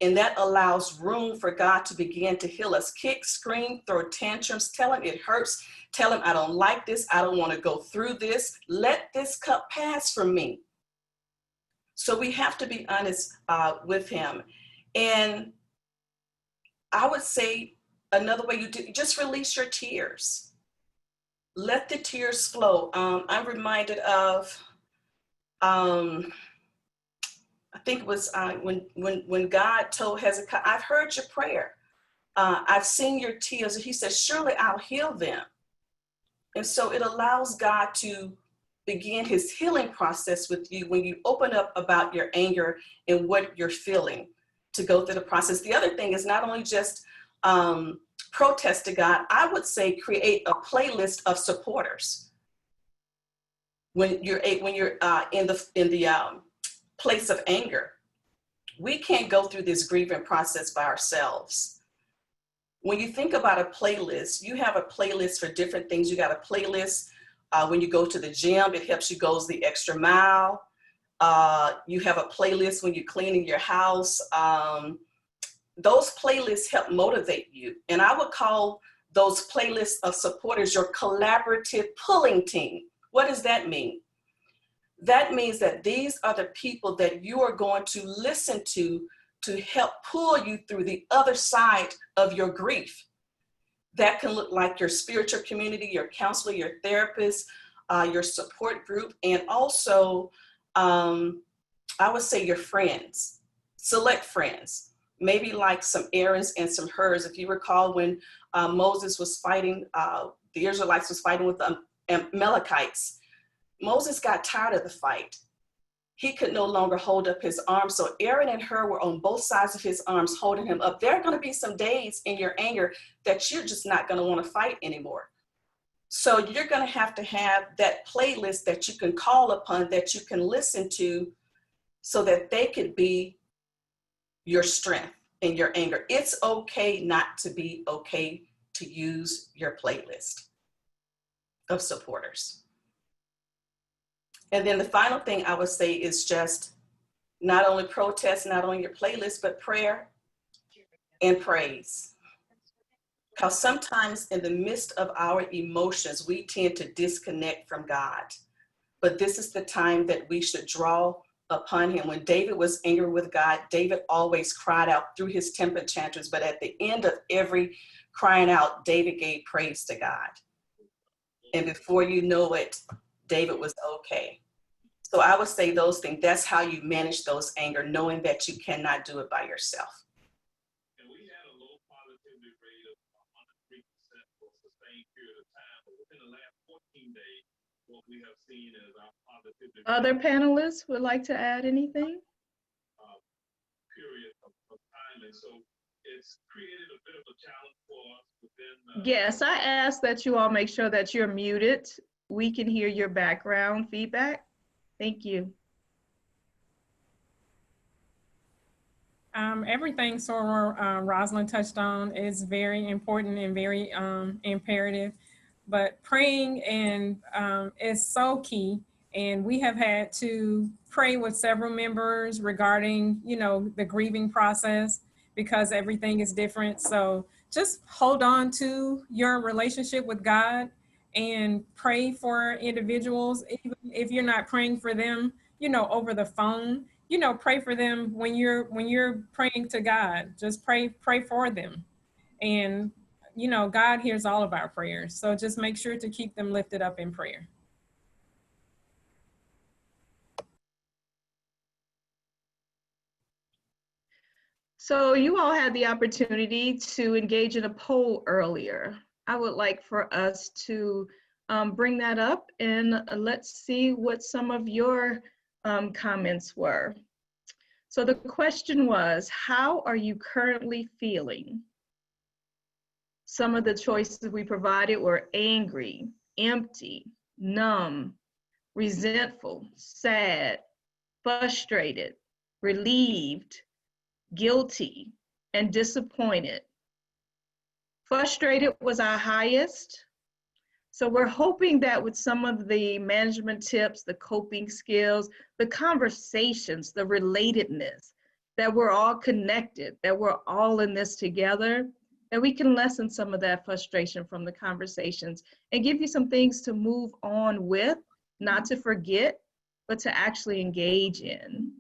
and that allows room for God to begin to heal us. Kick, scream, throw tantrums, tell him it hurts, tell him I don't like this, I don't want to go through this, let this cup pass from me. So we have to be honest with him. And I would say another way you do, just release your tears. Let the tears flow. I'm reminded of, I think it was when God told Hezekiah, I've heard your prayer. I've seen your tears. And he says, surely I'll heal them. And so it allows God to begin his healing process with you when you open up about your anger and what you're feeling, to go through the process. The other thing is not only just protest to God, I would say create a playlist of supporters. When you're in the place of anger, we can't go through this grieving process by ourselves. When you think about a playlist, you have a playlist for different things. You got a playlist when you go to the gym, it helps you go the extra mile. You have a playlist when you're cleaning your house. Those playlists help motivate you. And I would call those playlists of supporters your collaborative pulling team. What does that mean? That means that these are the people that you are going to listen to help pull you through the other side of your grief. That can look like your spiritual community, your counselor, your therapist, your support group, and also I would say your friends, select friends, maybe like some Aaron's and some hers. If you recall when Moses was fighting, the Israelites was fighting with the Amalekites, Moses got tired of the fight. He could no longer hold up his arms. So Aaron and Hur were on both sides of his arms, holding him up. There are going to be some days in your anger that you're just not going to want to fight anymore. So you're going to have that playlist that you can call upon, that you can listen to, so that they could be your strength in your anger. It's okay not to be okay to use your playlist of supporters. And then the final thing I would say is just not only protest, not only your playlist, but prayer and praise. Because sometimes in the midst of our emotions, we tend to disconnect from God. But this is the time that we should draw upon him. When David was angry with God, David always cried out through his temper tantrums. But at the end of every crying out, David gave praise to God. And before you know it, David was okay. So I would say those things, that's how you manage those anger, knowing that you cannot do it by yourself. And we had a low positivity rate of 103% for a sustained period of time, but within the last 14 days, what we have seen is our positivity Other rate panelists would like to add anything? period of time. And so it's created a bit of a challenge for us within. Yes, I ask that you all make sure that you're muted. We can hear your background feedback. Thank you. Everything Soror Rosalind touched on is very important and very imperative, but praying and is so key. And we have had to pray with several members regarding, you know, the grieving process because everything is different. So just hold on to your relationship with God and pray for individuals, even if you're not praying for them, you know, over the phone. You know, pray for them when you're praying to God. Just pray for them, and you know, God hears all of our prayers. So just make sure to keep them lifted up in prayer. So you all had the opportunity to engage in a poll earlier. I would like for us to bring that up and let's see what some of your comments were. So the question was, how are you currently feeling? Some of the choices we provided were angry, empty, numb, resentful, sad, frustrated, relieved, guilty, and disappointed. Frustrated was our highest. So we're hoping that with some of the management tips, the coping skills, the conversations, the relatedness, that we're all connected, that we're all in this together, that we can lessen some of that frustration from the conversations and give you some things to move on with, not to forget, but to actually engage in.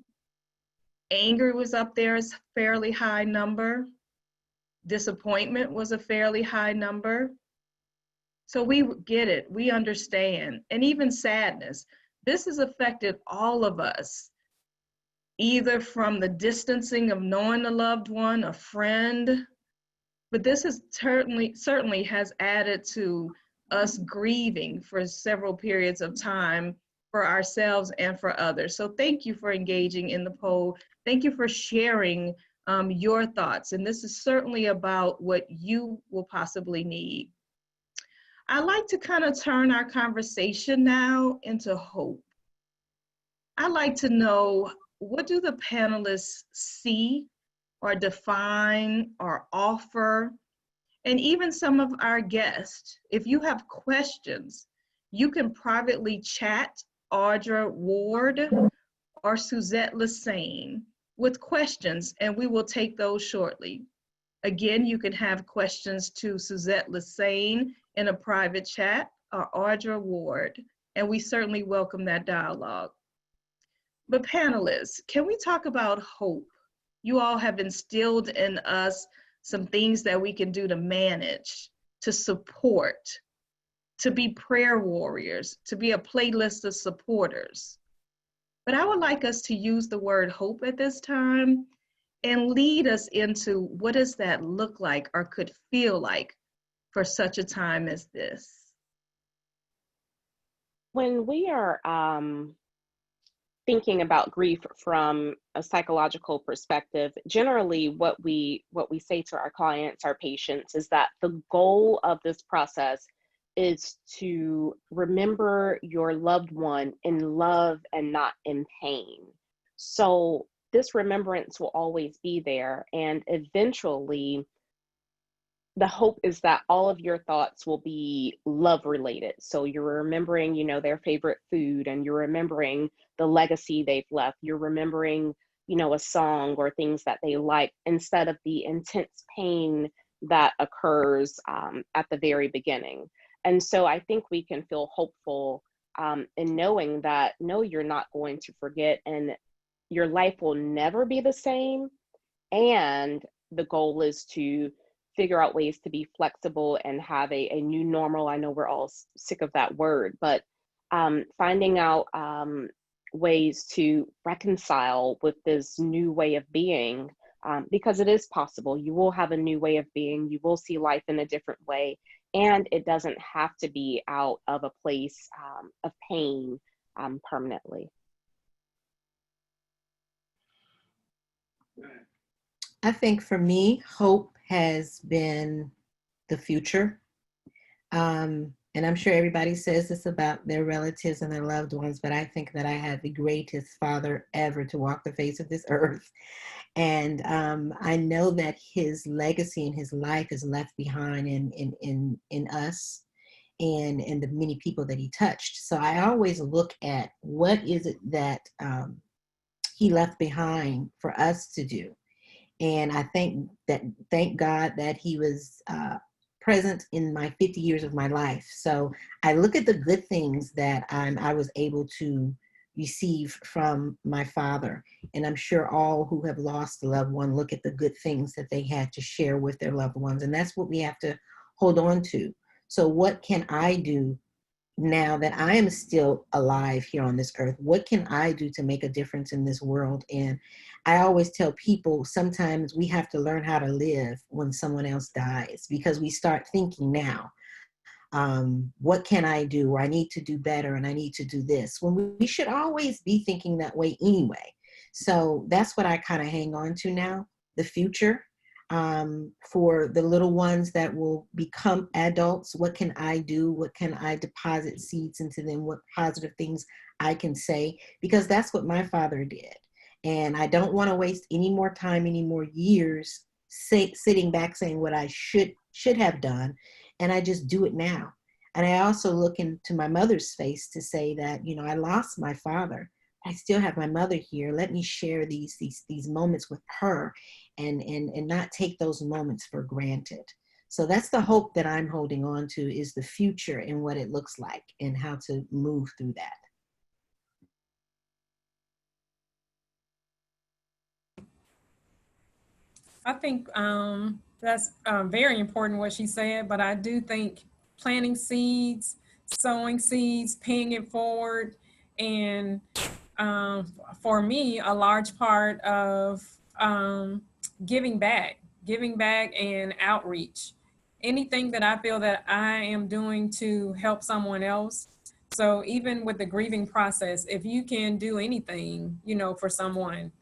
Anger was up there as a fairly high number. Disappointment was a fairly high number. So we get it, we understand. And even sadness. This has affected all of us, either from the distancing of knowing a loved one, a friend, but this has certainly has added to us grieving for several periods of time for ourselves and for others. So thank you for engaging in the poll. Thank you for sharing your thoughts. And this is certainly about what you will possibly need. I'd like to kind of turn our conversation now into hope. I'd like to know, what do the panelists see or define or offer? And even some of our guests, if you have questions, you can privately chat Audra Ward or Suzette Lassane with questions, and we will take those shortly. Again, you can have questions to Suzette Lassane in a private chat or Audra Ward, and we certainly welcome that dialogue. But panelists, can we talk about hope? You all have instilled in us some things that we can do to manage, to support, to be prayer warriors, to be a playlist of supporters. But I would like us to use the word hope at this time and lead us into what does that look like or could feel like for such a time as this. When we are thinking about grief from a psychological perspective, generally what we say to our clients, our patients, is that the goal of this process is to remember your loved one in love and not in pain. So this remembrance will always be there, and eventually the hope is that all of your thoughts will be love related. So you're remembering, you know, their favorite food, and you're remembering the legacy they've left. You're remembering, you know, a song or things that they like, instead of the intense pain that occurs at the very beginning. And so I think we can feel hopeful in knowing that, no, you're not going to forget, and your life will never be the same. And the goal is to figure out ways to be flexible and have a new normal. I know we're all sick of that word, but finding out ways to reconcile with this new way of being, because it is possible. You will have a new way of being, you will see life in a different way, and it doesn't have to be out of a place of pain permanently. I think for me, hope has been the future. And I'm sure everybody says this about their relatives and their loved ones, but I think that I had the greatest father ever to walk the face of this earth. And I know that his legacy and his life is left behind in us and in the many people that he touched. So I always look at what is it that he left behind for us to do. And I thank God that he was present in my 50 years of my life. So I look at the good things that I was able to receive from my father. And I'm sure all who have lost a loved one look at the good things that they had to share with their loved ones. And that's what we have to hold on to. So what can I do now that I am still alive here on this earth? What can I do to make a difference in this world? And I always tell people, sometimes we have to learn how to live when someone else dies, because we start thinking now, what can I do? Or I need to do better and I need to do this, when we should always be thinking that way anyway. So that's what I kind of hang on to now, the future. For the little ones that will become adults, what can I do? What can I deposit seeds into them? What positive things I can say? Because that's what my father did. And I don't want to waste any more time, any more years sitting back saying what I should have done. And I just do it now. And I also look into my mother's face to say that, you know, I lost my father. I still have my mother here. Let me share these moments with her and not take those moments for granted. So that's the hope that I'm holding on to, is the future and what it looks like and how to move through that. I think that's very important what she said, but I do think planting seeds, sowing seeds, paying it forward, and for me, a large part of giving back and outreach. Anything that I feel that I am doing to help someone else. So even with the grieving process, if you can do anything, you know, for someone,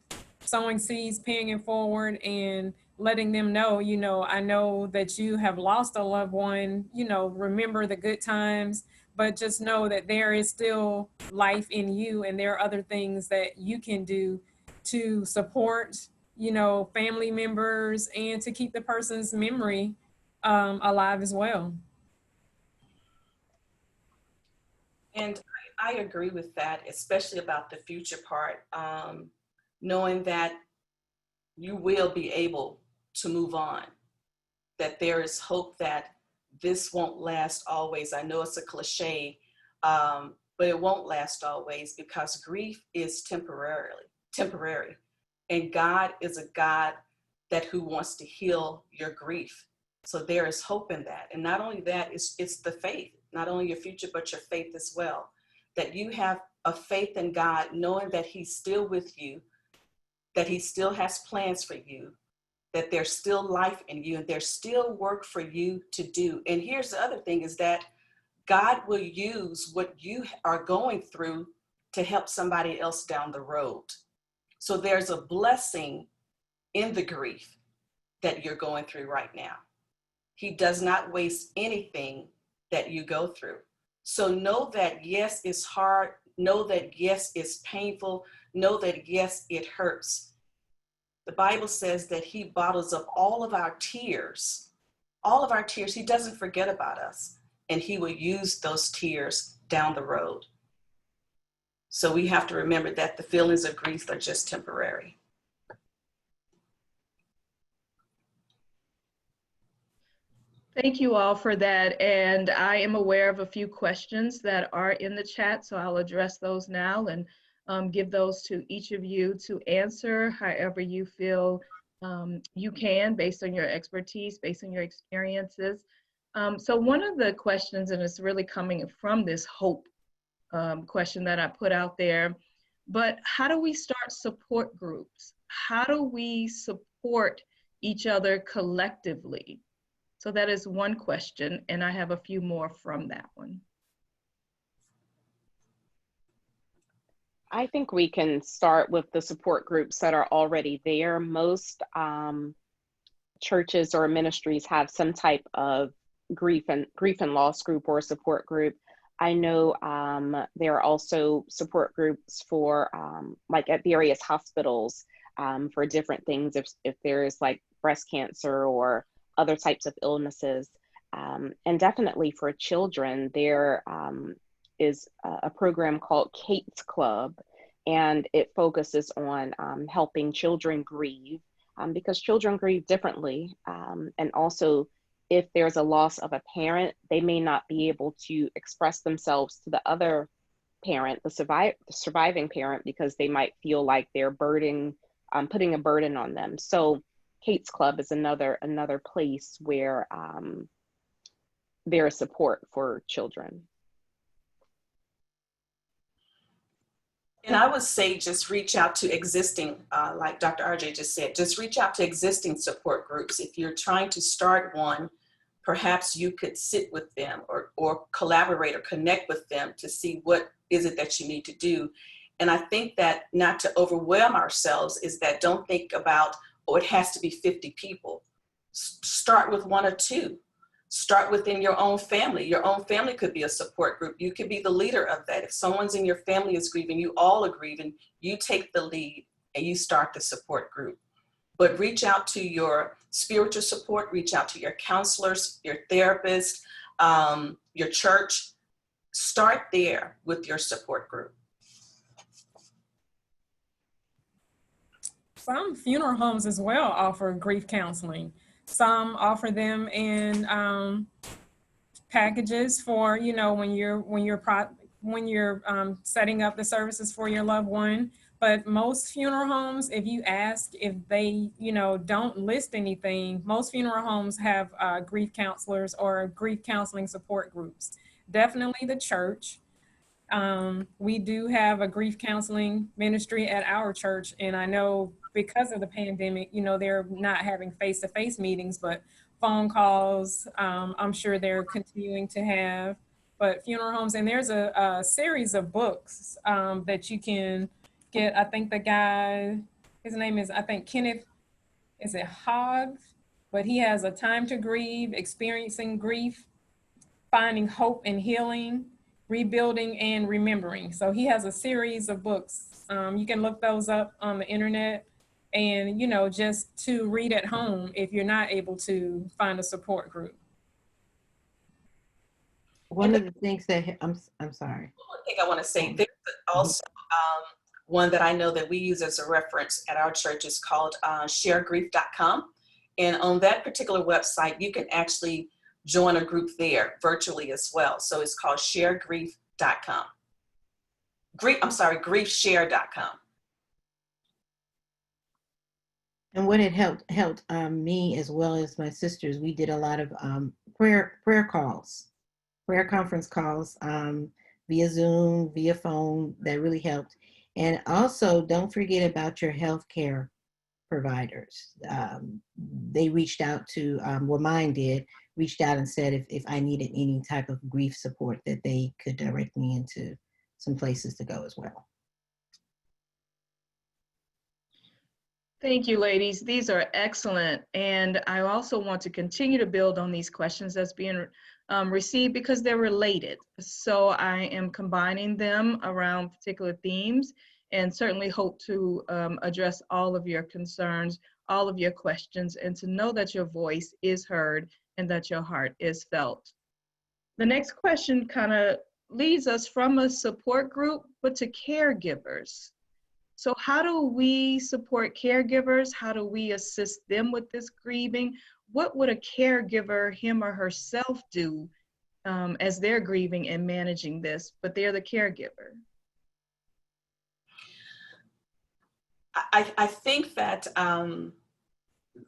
sowing seeds, paying it forward, and letting them know, you know, I know that you have lost a loved one, you know, remember the good times, but just know that there is still life in you and there are other things that you can do to support, you know, family members and to keep the person's memory alive as well. And I agree with that, especially about the future part. Knowing that you will be able to move on, that there is hope that this won't last always. I know it's a cliche, but it won't last always, because grief is temporary. And God is a God that who wants to heal your grief. So there is hope in that. And not only that, it's the faith, not only your future, but your faith as well. That you have a faith in God, knowing that he's still with you, that he still has plans for you, that there's still life in you, and there's still work for you to do. And here's the other thing, is that God will use what you are going through to help somebody else down the road. So there's a blessing in the grief that you're going through right now. He does not waste anything that you go through. So know that yes, it's hard. Know that yes, it's painful. Know that yes, it hurts. The Bible says that he bottles up all of our tears. All of our tears. He doesn't forget about us. And he will use those tears down the road. So we have to remember that the feelings of grief are just temporary. Thank you all for that. And I am aware of a few questions that are in the chat, so I'll address those now and give those to each of you to answer however you feel you can, based on your expertise, based on your experiences. So one of the questions, and it's really coming from this hope question that I put out there, but how do we start support groups? How do we support each other collectively? So that is one question, and I have a few more from that one. I think we can start with the support groups that are already there. Most churches or ministries have some type of grief and loss group or support group. I know there are also support groups for like at various hospitals for different things. If there's like breast cancer or other types of illnesses, and definitely for children, there is a program called Kate's Club, and it focuses on helping children grieve because children grieve differently. And also, if there's a loss of a parent, they may not be able to express themselves to the other parent, the surviving parent, because they might feel like they're putting a burden on them. So Kate's Club is another place where there is support for children. And I would say just reach out to existing, like Dr. RJ just said, just reach out to existing support groups. If you're trying to start one, perhaps you could sit with them or collaborate or connect with them to see what is it that you need to do. And I think that not to overwhelm ourselves is that don't think about, oh, it has to be 50 people. Start with 1 or 2. Start within your own family. Your own family could be a support group. You could be the leader of that. If someone's in your family is grieving, you all are grieving, you take the lead and you start the support group. But reach out to your spiritual support, reach out to your counselors, your therapist, your church. Start there with your support group. Some funeral homes as well offer grief counseling. Some offer them in packages for, you know, when you're setting up the services for your loved one. But most funeral homes, if you ask if they, you know, don't list anything, most funeral homes have grief counselors or grief counseling support groups. Definitely the church. We do have a grief counseling ministry at our church, and I know because of the pandemic, you know, they're not having face-to-face meetings, but phone calls, I'm sure they're continuing to have. But funeral homes, and there's a series of books that you can get. I think the guy, his name is, I think Kenneth, is it Hogg? But he has A Time to Grieve, Experiencing Grief, Finding Hope and Healing, Rebuilding and Remembering. So he has a series of books. You can look those up on the internet and, you know, just to read at home if you're not able to find a support group. One of the things that, I'm sorry. One thing I want to say, there's also one that I know that we use as a reference at our church is called sharegrief.com. And on that particular website, you can actually join a group there virtually as well. So it's called sharegrief.com. Griefshare.com. And what it helped me as well as my sisters, we did a lot of prayer calls, prayer conference calls via Zoom, via phone. That really helped. And also, don't forget about your healthcare providers. They reached out to, well, mine did, reached out and said if I needed any type of grief support, that they could direct me into some places to go as well. Thank you, ladies. These are excellent. And I also want to continue to build on these questions that's being received because they're related. So I am combining them around particular themes and certainly hope to address all of your concerns, all of your questions, and to know that your voice is heard and that your heart is felt. The next question kind of leads us from a support group, but to caregivers. So how do we support caregivers? How do we assist them with this grieving? What would a caregiver, him or herself, do as they're grieving and managing this, but they're the caregiver? I think that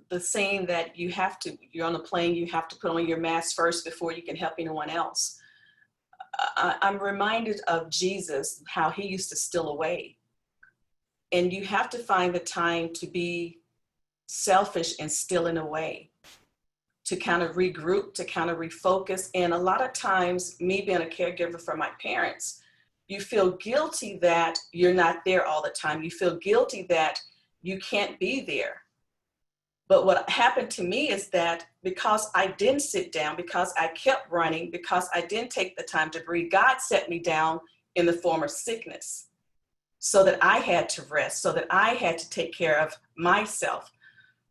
the saying that you're on a plane, you have to put on your mask first before you can help anyone else. I'm reminded of Jesus, how he used to steal away And you have to find the time to be selfish and still in a way, to kind of regroup, to kind of refocus. And a lot of times, me being a caregiver for my parents, you feel guilty that you're not there all the time. You feel guilty that you can't be there. But what happened to me is that because I didn't sit down, because I kept running, because I didn't take the time to breathe, God set me down in the form of sickness so that I had to rest, so that I had to take care of myself.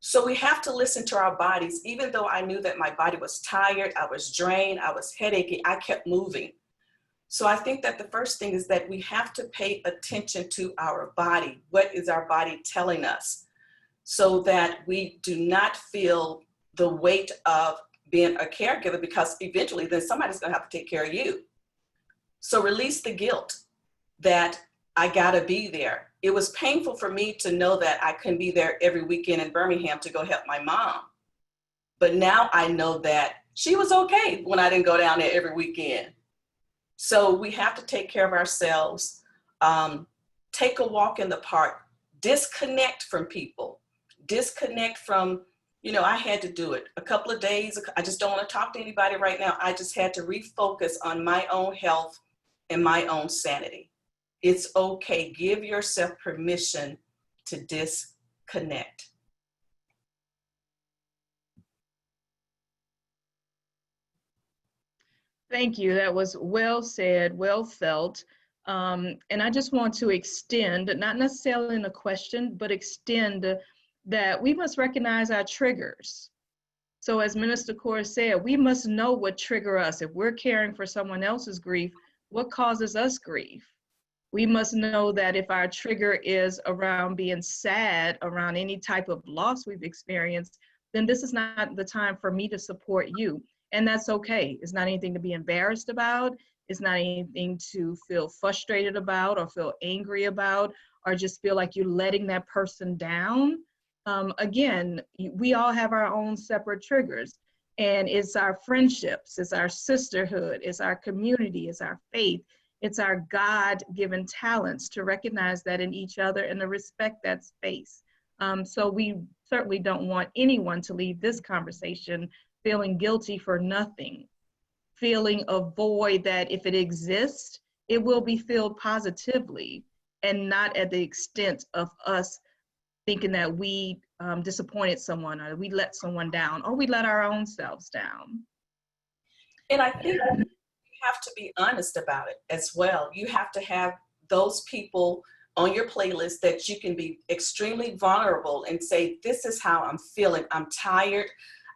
So we have to listen to our bodies. Even though I knew that my body was tired, I was drained, I was headachy, I kept moving. So I think that the first thing is that we have to pay attention to our body. What is our body telling us? So that we do not feel the weight of being a caregiver, because eventually then somebody's gonna have to take care of you. So release the guilt that I gotta be there. It was painful for me to know that I couldn't be there every weekend in Birmingham to go help my mom. But now I know that she was okay when I didn't go down there every weekend. So we have to take care of ourselves, take a walk in the park, disconnect from people, disconnect from, I had to do it a couple of days. I just don't want to talk to anybody right now. I just had to refocus on my own health and my own sanity. It's okay. Give yourself permission to disconnect. Thank you. That was well said, well felt. And I just want to extend, not necessarily in a question, but extend that we must recognize our triggers. So as Minister Core said, we must know what trigger us. If we're caring for someone else's grief, what causes us grief? We must know that if our trigger is around being sad, around any type of loss we've experienced, then this is not the time for me to support you. And that's okay. It's not anything to be embarrassed about. It's not anything to feel frustrated about or feel angry about or just feel like you're letting that person down. Again, we all have our own separate triggers, and it's our friendships, it's our sisterhood, it's our community, it's our faith, it's our God-given talents to recognize that in each other and to respect that space. So we certainly don't want anyone to leave this conversation feeling guilty for nothing, feeling a void that if it exists, it will be filled positively and not at the extent of us thinking that we disappointed someone or we let someone down or we let our own selves down. And I think you have to be honest about it as well. You have to have those people on your playlist that you can be extremely vulnerable and say, this is how I'm feeling. I'm tired.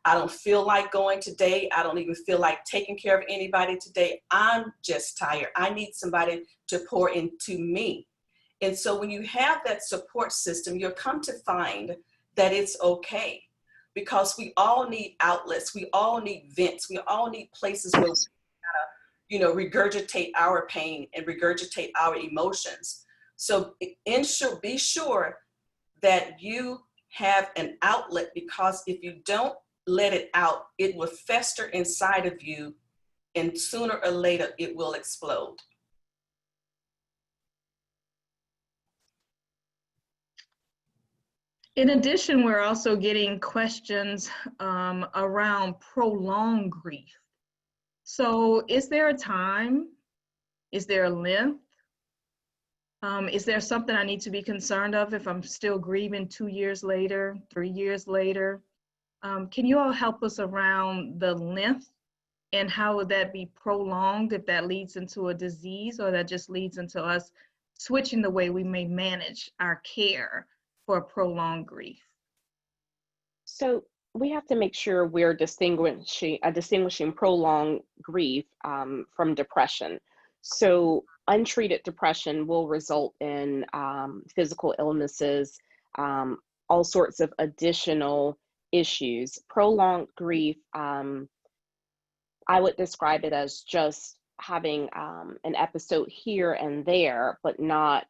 I don't feel like going today. I don't even feel like taking care of anybody today. I'm just tired. I need somebody to pour into me. And so when you have that support system, you'll come to find that it's okay, because we all need outlets. We all need vents. We all need places where we kind of, regurgitate our pain and regurgitate our emotions. So be sure that you have an outlet, because if you don't let it out, it will fester inside of you, and sooner or later it will explode. In addition, we're also getting questions around prolonged grief. So is there a time? Is there a length? Is there something I need to be concerned of if I'm still grieving 2 years later, 3 years later? Can you all help us around the length, and how would that be prolonged if that leads into a disease, or that just leads into us switching the way we may manage our care for prolonged grief? So we have to make sure we're distinguishing prolonged grief from depression. So untreated depression will result in physical illnesses, all sorts of additional issues. Prolonged grief, I would describe it as just having an episode here and there, but not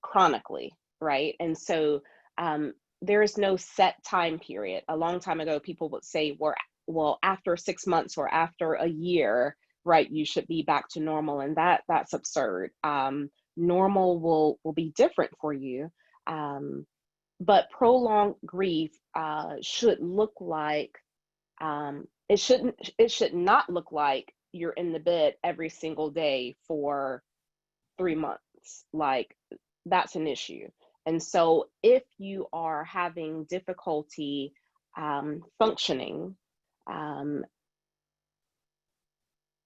chronically, right? And so there is no set time period. A long time ago, people would say, well, after 6 months or after a year, right, you should be back to normal. And that's absurd. normal will be different for you. But prolonged grief should look like, it should not look like you're in the bed every single day for 3 months. Like, that's an issue. And so if you are having difficulty functioning,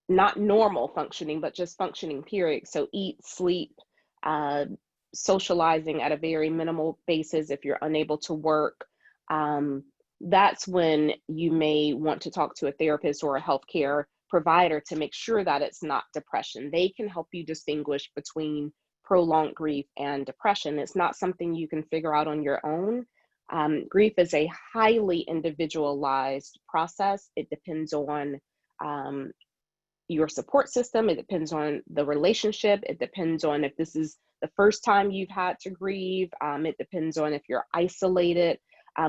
not normal functioning, but just functioning, period. So eat, sleep, socializing at a very minimal basis, if you're unable to work, that's when you may want to talk to a therapist or a healthcare provider to make sure that it's not depression. They can help you distinguish between prolonged grief and depression. It's not something you can figure out on your own. Grief is a highly individualized process. It depends on your support system. It depends on the relationship. It depends on if this is the first time you've had to grieve. It depends on if you're isolated.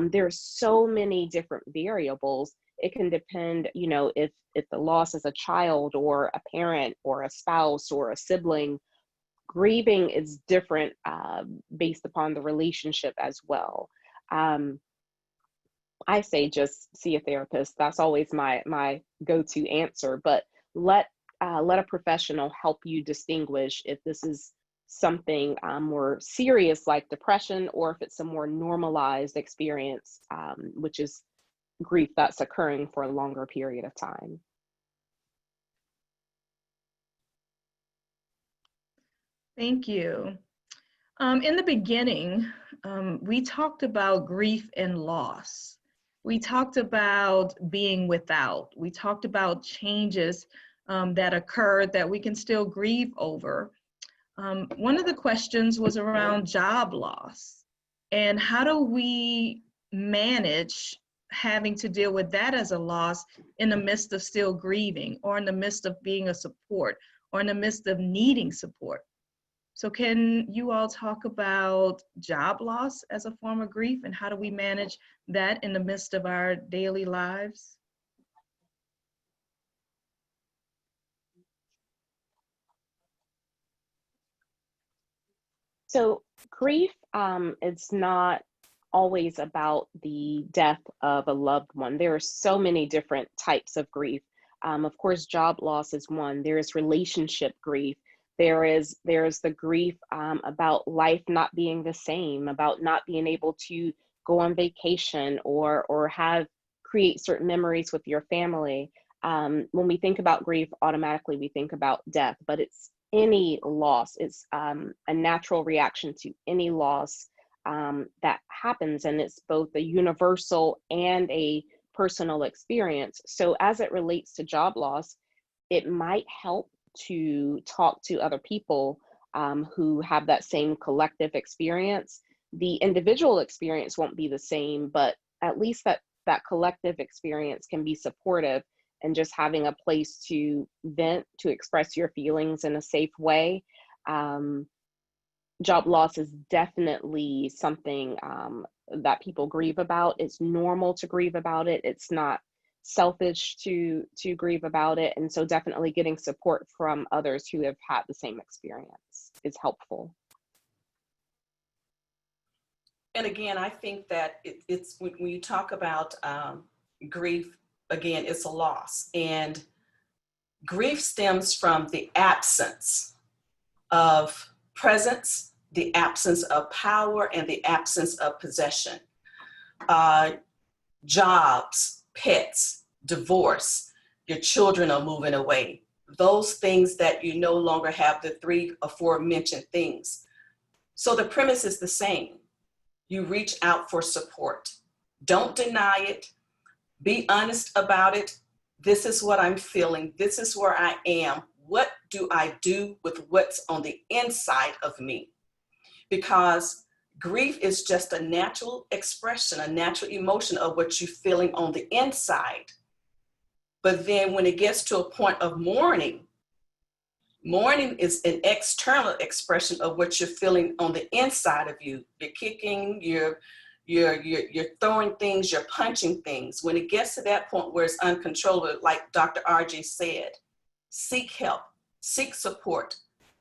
There's so many different variables. It can depend, you know, if the loss is a child or a parent or a spouse or a sibling. Grieving is different based upon the relationship as well. I say just see a therapist. That's always my go-to answer, but let a professional help you distinguish if this is something more serious like depression, or if it's a more normalized experience, which is grief that's occurring for a longer period of time. Thank you. In the beginning, we talked about grief and loss. We talked about being without. We talked about changes that occurred that we can still grieve over. One of the questions was around job loss. And how do we manage having to deal with that as a loss in the midst of still grieving, or in the midst of being a support, or in the midst of needing support? So can you all talk about job loss as a form of grief, and how do we manage that in the midst of our daily lives? So grief, it's not always about the death of a loved one. There are so many different types of grief. Of course, job loss is one. There is relationship grief. There's the grief about life not being the same, about not being able to go on vacation or create certain memories with your family. When we think about grief, automatically we think about death, but it's any loss. It's a natural reaction to any loss that happens, and it's both a universal and a personal experience. So as it relates to job loss, it might help to talk to other people who have that same collective experience. The individual experience won't be the same, but at least that collective experience can be supportive, and just having a place to vent, to express your feelings in a safe way. Job loss is definitely something that people grieve about. It's normal to grieve about it. It's not selfish to grieve about it. And so definitely getting support from others who have had the same experience is helpful. And again, I think that it's when you talk about grief, again, it's a loss. And grief stems from the absence of presence, the absence of power, and the absence of possession. Jobs, pets, divorce, your children are moving away. Those things that you no longer have, the 3 or 4 mentioned things. So the premise is the same. You reach out for support. Don't deny it. Be honest about it. This is what I'm feeling. This is where I am. What do I do with what's on the inside of me? Because grief is just a natural expression, a natural emotion of what you're feeling on the inside. But then when it gets to a point of mourning, mourning is an external expression of what you're feeling on the inside of you. You're kicking, you're throwing things, you're punching things. When it gets to that point where it's uncontrollable, like Dr. RJ said, seek help, seek support,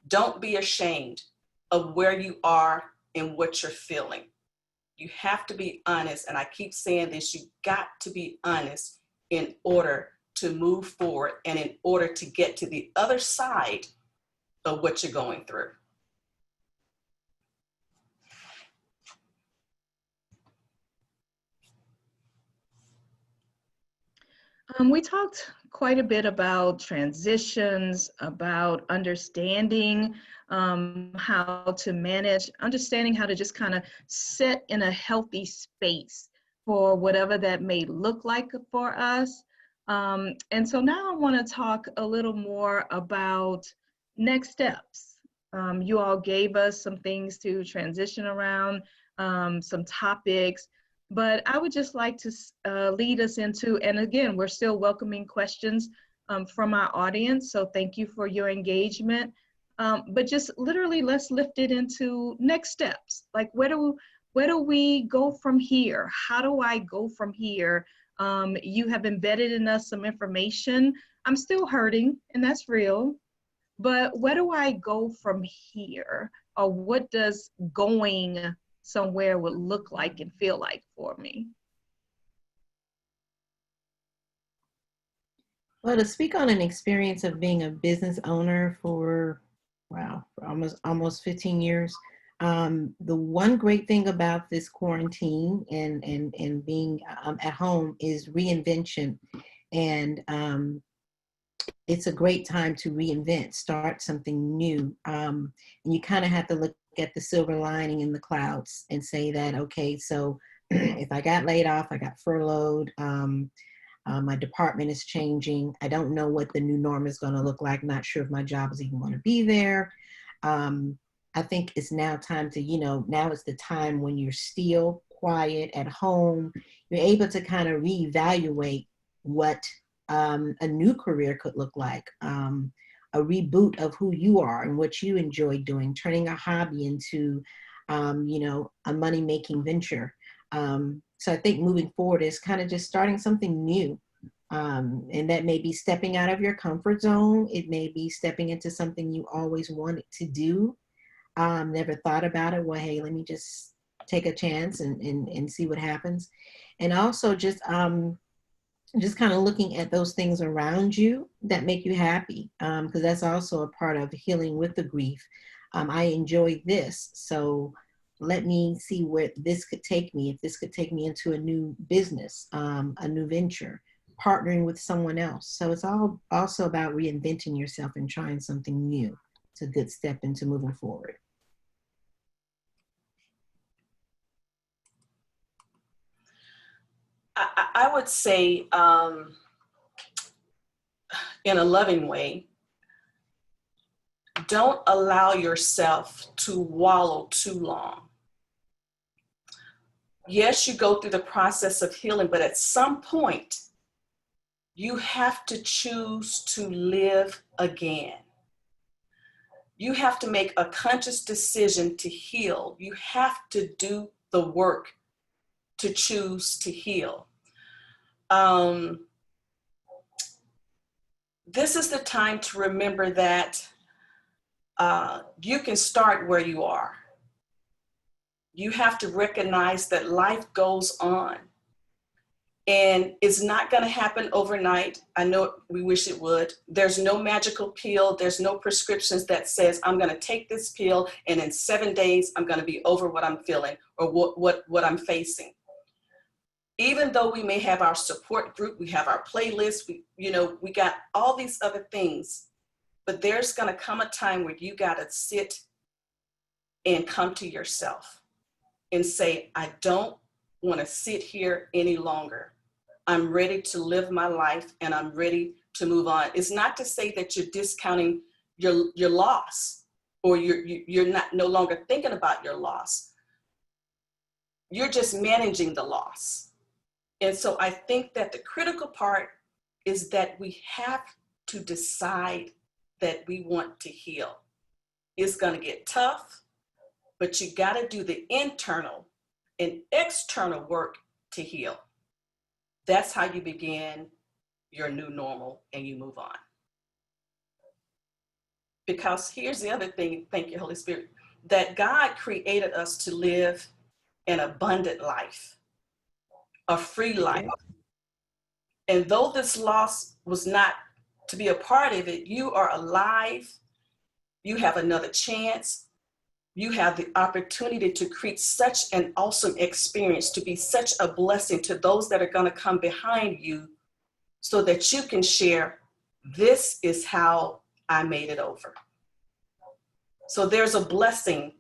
Don't be ashamed of where you are and what you're feeling. You have to be honest. And I keep saying this, you got to be honest in order to move forward and in order to get to the other side of what you're going through. We talked quite a bit about transitions, about understanding how to manage, understanding how to just kind of sit in a healthy space for whatever that may look like for us. And so now I want to talk a little more about next steps. You all gave us some things to transition around, some topics. But I would just like to lead us into, and again, we're still welcoming questions from our audience, so thank you for your engagement. But just literally, let's lift it into next steps. Like, where do we go from here? How do I go from here? You have embedded in us some information. I'm still hurting, and that's real. But where do I go from here? Or what does going somewhere would look like and feel like for me? Well, to speak on an experience of being a business owner for, wow, for almost 15 years, the one great thing about this quarantine and being at home is reinvention. And it's a great time to reinvent, start something new. And you kind of have to look at the silver lining in the clouds and say that, okay, so if I got laid off, I got furloughed, my department is changing. I don't know what the new norm is going to look like. Not sure if my job is even going to be there. I think it's now time to, now is the time when you're still quiet at home. You're able to kind of reevaluate what a new career could look like, a reboot of who you are and what you enjoy doing, turning a hobby into, a money-making venture. So I think moving forward is kind of just starting something new. And that may be stepping out of your comfort zone. It may be stepping into something you always wanted to do. Never thought about it. Well, hey, let me just take a chance and see what happens. And also just kind of looking at those things around you that make you happy, because that's also a part of healing with the grief. I enjoy this, so let me see where this could take me. If this could take me into a new business, a new venture, partnering with someone else. So it's all also about reinventing yourself and trying something new. It's a good step into moving forward. I would say, in a loving way, don't allow yourself to wallow too long. Yes, you go through the process of healing, but at some point, you have to choose to live again. You have to make a conscious decision to heal. You have to do the work to choose to heal. This is the time to remember that you can start where you are. You have to recognize that life goes on and it's not going to happen overnight. I know we wish it would. There's no magical pill. There's no prescriptions that says I'm going to take this pill and in 7 days I'm going to be over what I'm feeling or what I'm facing. Even though we may have our support group, we have our playlist, we got all these other things, but there's going to come a time where you got to sit and come to yourself and say, I don't want to sit here any longer. I'm ready to live my life and I'm ready to move on. It's not to say that you're discounting your loss or you're no longer thinking about your loss. You're just managing the loss. And so I think that the critical part is that we have to decide that we want to heal. It's going to get tough, but you got to do the internal and external work to heal. That's how you begin your new normal and you move on. Because here's the other thing, thank you, Holy Spirit, that God created us to live an abundant life, a free life. And though this loss was not to be a part of it, you are alive, you have another chance, you have the opportunity to create such an awesome experience, to be such a blessing to those that are going to come behind you, so that you can share, this is how I made it over. So there's a blessing,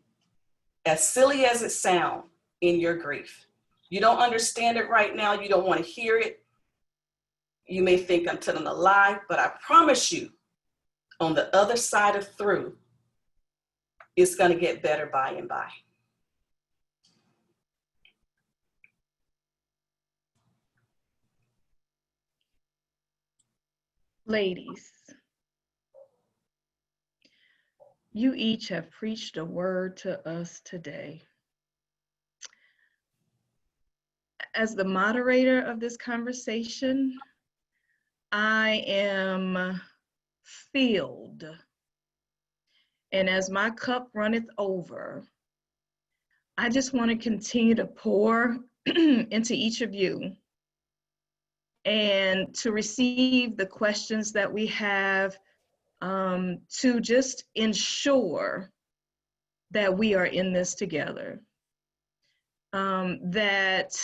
as silly as it sounds, in your grief. You don't understand it right now. You don't want to hear it. You may think I'm telling a lie, but I promise you, on the other side of through, it's going to get better by and by. Ladies, you each have preached a word to us today. As the moderator of this conversation, I am filled. And as my cup runneth over, I just want to continue to pour into each of you and to receive the questions that we have, to just ensure that we are in this together, that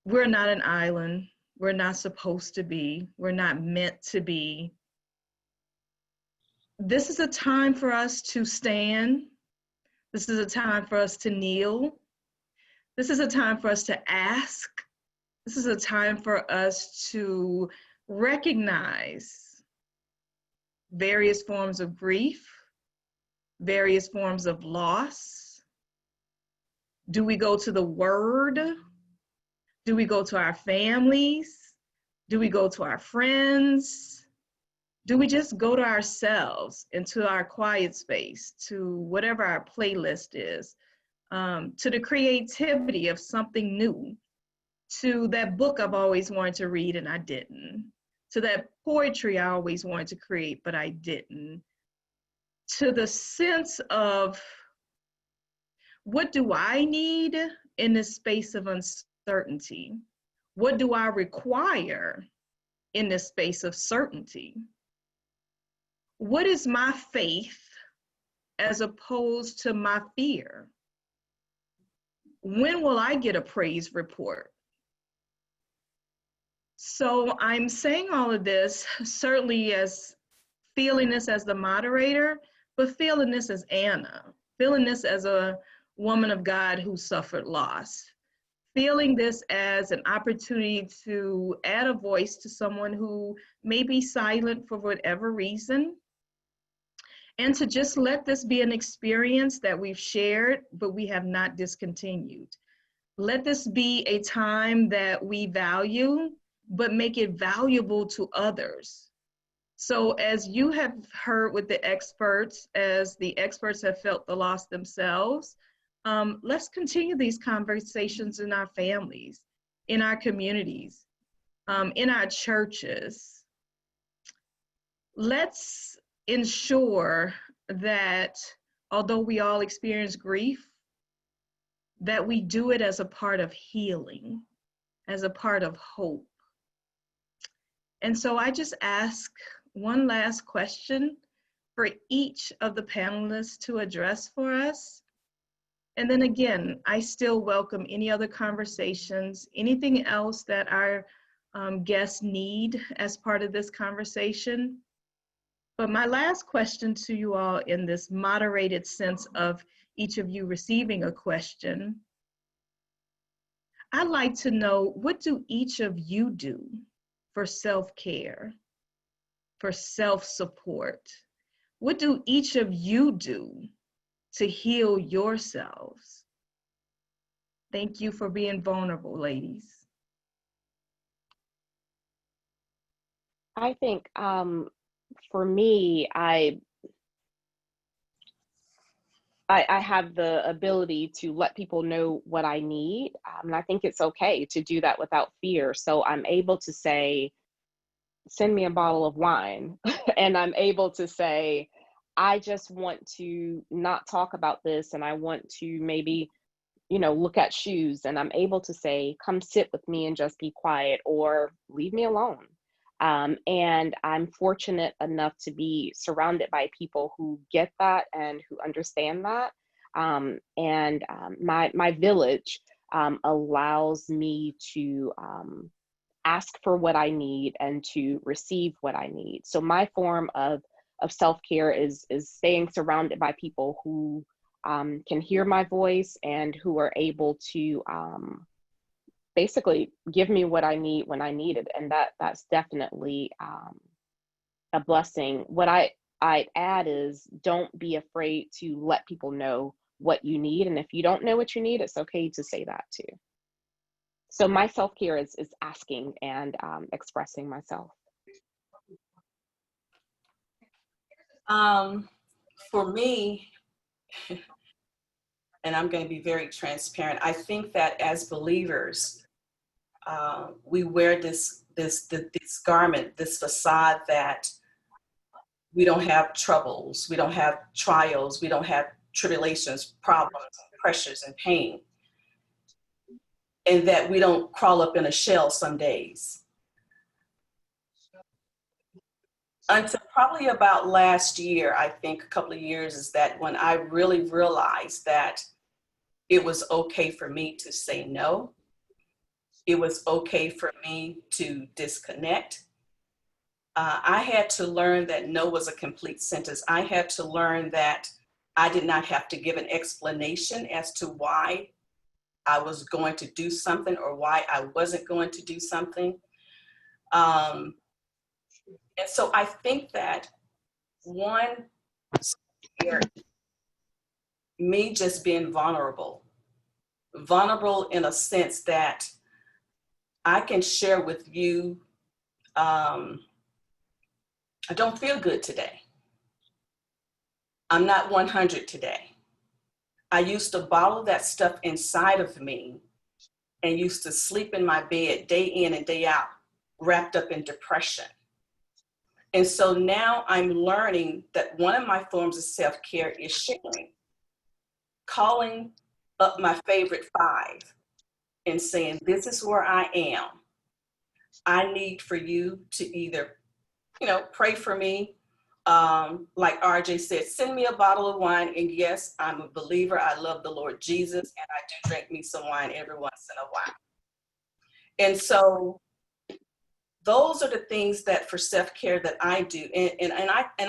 we're not an island, we're not supposed to be, we're not meant to be. This is a time for us to stand. This is a time for us to kneel. This is a time for us to ask. This is a time for us to recognize various forms of grief, various forms of loss. Do we go to the Word? Do we go to our families? Do we go to our friends? Do we just go to ourselves, into our quiet space, to whatever our playlist is, to the creativity of something new, to that book I've always wanted to read and I didn't, to that poetry I always wanted to create but I didn't, to the sense of, what do I need in this space of uncertainty? What do I require in this space of certainty? What is my faith as opposed to my fear? When will I get a praise report? So I'm saying all of this certainly as feeling this as the moderator, but feeling this as Anna, feeling this as a woman of God who suffered loss, feeling this as an opportunity to add a voice to someone who may be silent for whatever reason, and to just let this be an experience that we've shared, but we have not discontinued. Let this be a time that we value, but make it valuable to others. So as you have heard with the experts, as the experts have felt the loss themselves, let's continue these conversations in our families, in our communities, in our churches. Let's ensure that although we all experience grief, that we do it as a part of healing, as a part of hope. And so I just ask one last question for each of the panelists to address for us. And then again, I still welcome any other conversations, anything else that our guests need as part of this conversation. But my last question to you all, in this moderated sense of each of you receiving a question, I'd like to know, what do each of you do for self-care, for self-support? What do each of you do to heal yourselves? Thank you for being vulnerable, ladies. I think for me, I have the ability to let people know what I need. And I think it's okay to do that without fear. So I'm able to say, send me a bottle of wine. And I'm able to say, I just want to not talk about this, and I want to maybe, look at shoes, and I'm able to say, come sit with me and just be quiet, or leave me alone. And I'm fortunate enough to be surrounded by people who get that and who understand that. My village allows me to ask for what I need and to receive what I need. So my form of self-care is staying surrounded by people who can hear my voice and who are able to basically give me what I need when I need it. And that's definitely a blessing. What I'd add is, don't be afraid to let people know what you need. And if you don't know what you need, it's okay to say that too. So my self-care is asking and expressing myself. For me, and I'm going to be very transparent, I think that as believers, we wear this garment, this facade that we don't have troubles, we don't have trials, we don't have tribulations, problems, pressures, and pain, and that we don't crawl up in a shell some days. Until probably about last year, I think a couple of years, is that when I really realized that it was okay for me to say no. It was okay for me to disconnect. I had to learn that no was a complete sentence. I had to learn that I did not have to give an explanation as to why I was going to do something or why I wasn't going to do something. And so I think that one, me just being vulnerable in a sense that I can share with you, I don't feel good today. I'm not 100 today. I used to bottle that stuff inside of me and used to sleep in my bed day in and day out, wrapped up in depression. And so now I'm learning that one of my forms of self-care is sharing, calling up my favorite 5 and saying, this is where I am. I need for you to either, pray for me. Like RJ said, send me a bottle of wine. And yes, I'm a believer. I love the Lord Jesus, and I do drink me some wine every once in a while. And so those are the things that for self-care that I do. And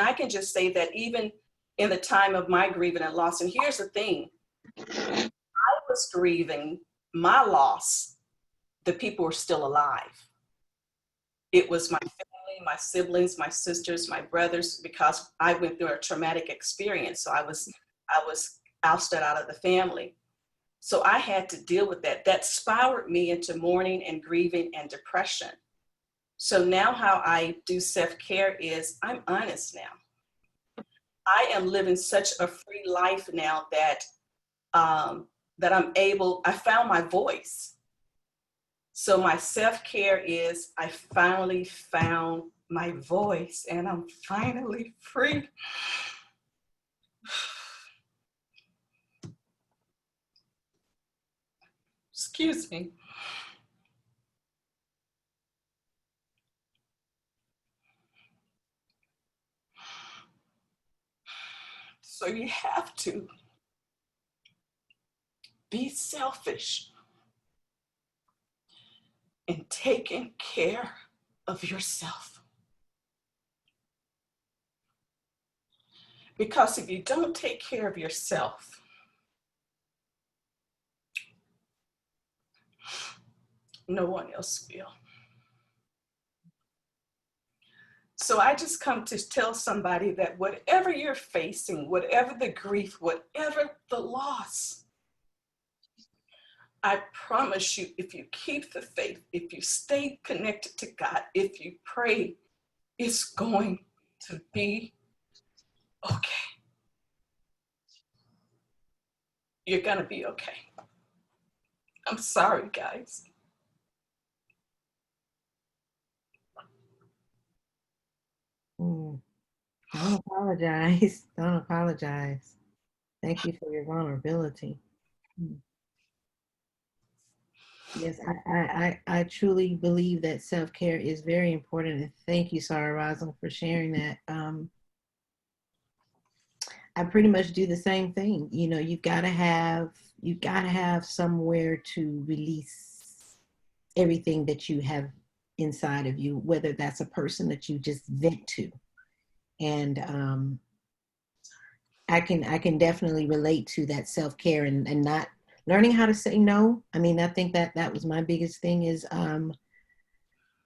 I can just say that even in the time of my grieving and loss, and here's the thing, I was grieving my loss, the people were still alive. It was my family, my siblings, my sisters, my brothers, because I went through a traumatic experience. So I was ousted out of the family. So I had to deal with that. That spiraled me into mourning and grieving and depression. So now how I do self-care is I'm honest now. I am living such a free life now that I found my voice. So my self-care is I finally found my voice and I'm finally free. Excuse me. So you have to be selfish in taking care of yourself. Because if you don't take care of yourself, no one else will. So I just come to tell somebody that whatever you're facing, whatever the grief, whatever the loss, I promise you, if you keep the faith, if you stay connected to God, if you pray, it's going to be okay. You're gonna be okay. I'm sorry, guys. Mm. Don't apologize. Don't apologize. Thank you for your vulnerability. Mm. Yes, I truly believe that self-care is very important. And thank you, Sarah Rosalind, for sharing that. I pretty much do the same thing. You know, you've got to have somewhere to release everything that you have inside of you, whether that's a person that you just vent to. And I can definitely relate to that self-care and not learning how to say no. I mean, I think that that was my biggest thing is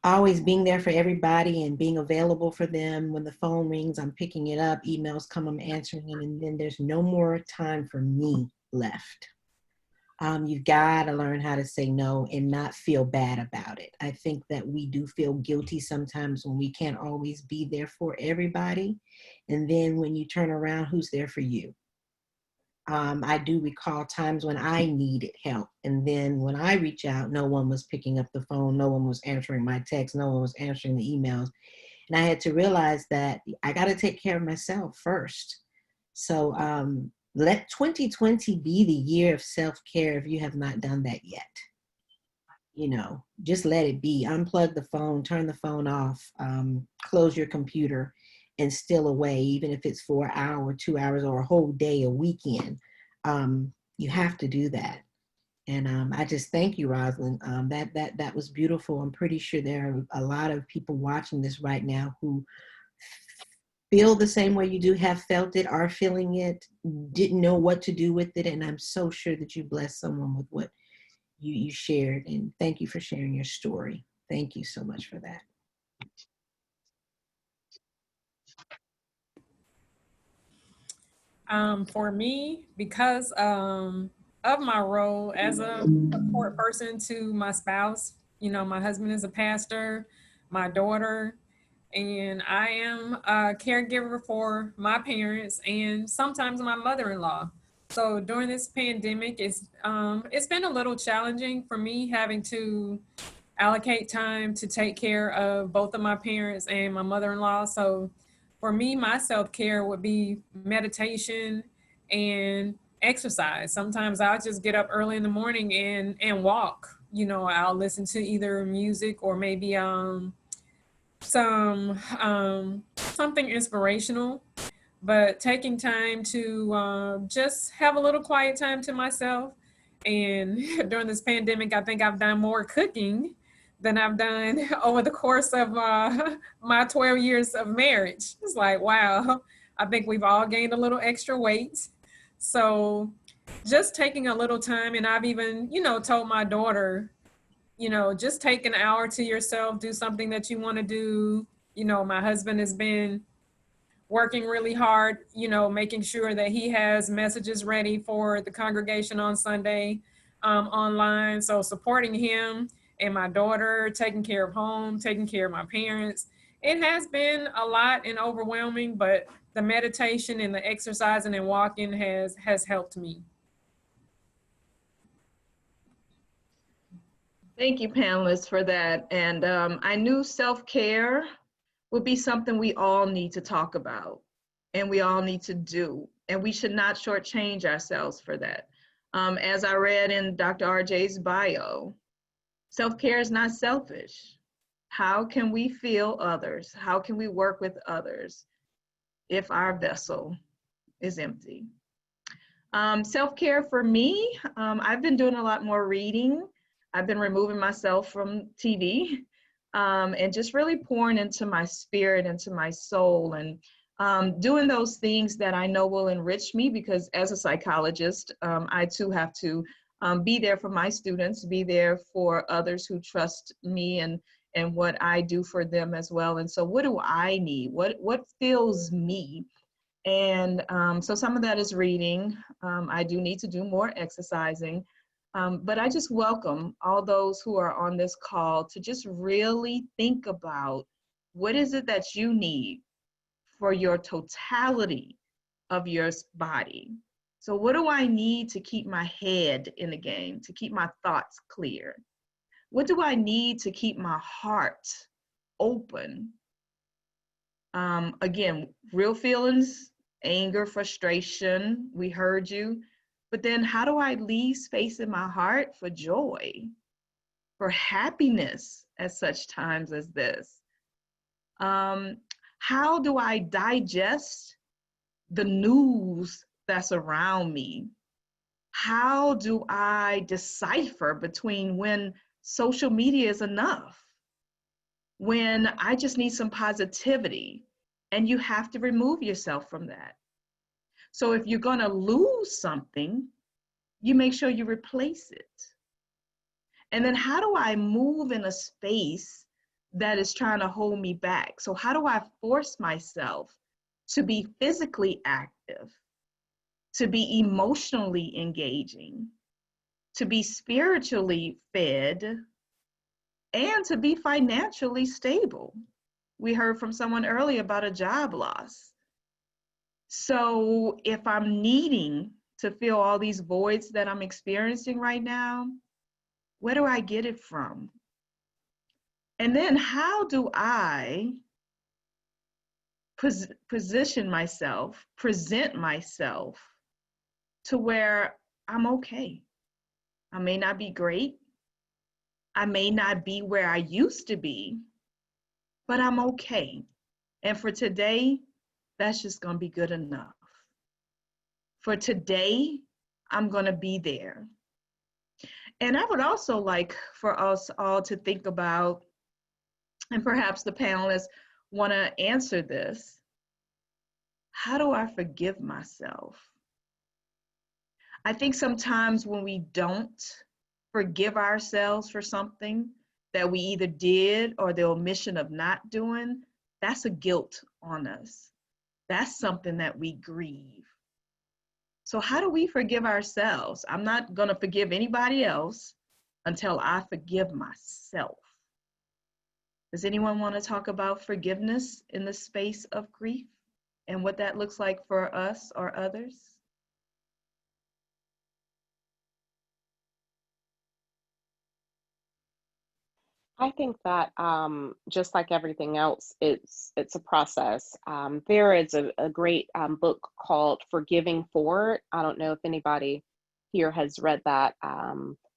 always being there for everybody and being available for them. When the phone rings, I'm picking it up, emails come, I'm answering them, and then there's no more time for me left. You've got to learn how to say no and not feel bad about it. I think that we do feel guilty sometimes when we can't always be there for everybody. And then when you turn around, who's there for you? I do recall times when I needed help. And then when I reach out, no one was picking up the phone. No one was answering my text. No one was answering the emails. And I had to realize that I got to take care of myself first. So let 2020 be the year of self-care if you have not done that yet. You know, just let it be. Unplug the phone, turn the phone off, close your computer, and still away, even if it's for an hour, 2 hours, or a whole day, a weekend. You have to do that. And I just thank you, Rosalind. That was beautiful. I'm pretty sure there are a lot of people watching this right now who feel the same way you do, have felt it, are feeling it, didn't know what to do with it. And I'm so sure that you blessed someone with what you shared. And thank you for sharing your story. Thank you so much for that. For me, because of my role as a support person to my spouse, you know, my husband is a pastor, my daughter, and I am a caregiver for my parents and sometimes my mother-in-law. So during this pandemic, it's been a little challenging for me having to allocate time to take care of both of my parents and my mother-in-law. So for me, my self-care would be meditation and exercise. Sometimes I'll just get up early in the morning and walk. You know, I'll listen to either music or maybe something inspirational, but taking time to just have a little quiet time to myself. And during this pandemic, I think I've done more cooking than I've done over the course of my 12 years of marriage. It's like, wow, I think we've all gained a little extra weight. So just taking a little time, and I've even, you know, told my daughter, you know, just take an hour to yourself, do something that you want to do. You know, my husband has been working really hard, you know, making sure that he has messages ready for the congregation on Sunday online. So supporting him and my daughter, taking care of home, taking care of my parents. It has been a lot and overwhelming, but the meditation and the exercising and walking has helped me. Thank you, panelists, for that. And I knew self-care would be something we all need to talk about and we all need to do. And we should not shortchange ourselves for that. As I read in Dr. RJ's bio, self-care is not selfish. How can we feel others? How can we work with others if our vessel is empty? Self-care for me, I've been doing a lot more reading. I've been removing myself from TV and just really pouring into my spirit, into my soul, and doing those things that I know will enrich me, because as a psychologist, I too have to be there for my students, be there for others who trust me and what I do for them as well. And so what do I need? What fills me? And so some of that is reading. I do need to do more exercising. But I just welcome all those who are on this call to just really think about what is it that you need for your totality of your body. So what do I need to keep my head in the game, to keep my thoughts clear? What do I need to keep my heart open Again, real feelings, anger, frustration, we heard you. But then how do I leave space in my heart for joy, for happiness at such times as this? How do I digest the news that's around me? How do I decipher between when social media is enough, when I just need some positivity, and you have to remove yourself from that? So if you're going to lose something, you make sure you replace it. And then how do I move in a space that is trying to hold me back? So how do I force myself to be physically active, to be emotionally engaging, to be spiritually fed, and to be financially stable? We heard from someone earlier about a job loss. So if I'm needing to fill all these voids that I'm experiencing right now, where do I get it from? And then how do I position myself, present myself to where I'm okay? I may not be great. I may not be where I used to be, but I'm okay. And for today, that's just going to be good enough. For today, I'm going to be there. And I would also like for us all to think about, and perhaps the panelists want to answer this, how do I forgive myself? I think sometimes when we don't forgive ourselves for something that we either did or the omission of not doing, that's a guilt on us. That's something that we grieve. So how do we forgive ourselves? I'm not going to forgive anybody else until I forgive myself. Does anyone want to talk about forgiveness in the space of grief and what that looks like for us or others? I think that just like everything else, it's a process. There is a great book called Forgiving Forward. I don't know if anybody here has read that.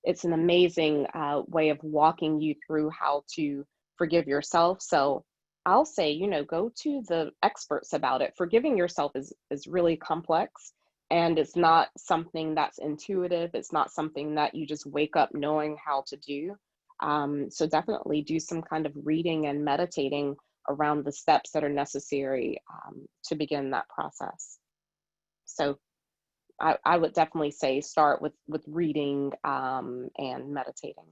It's an amazing way of walking you through how to forgive yourself. So I'll say, you know, go to the experts about it. Forgiving yourself is really complex, and it's not something that's intuitive. It's not something that you just wake up knowing how to do. So definitely do some kind of reading and meditating around the steps that are necessary to begin that process. So I would definitely say start with reading and meditating.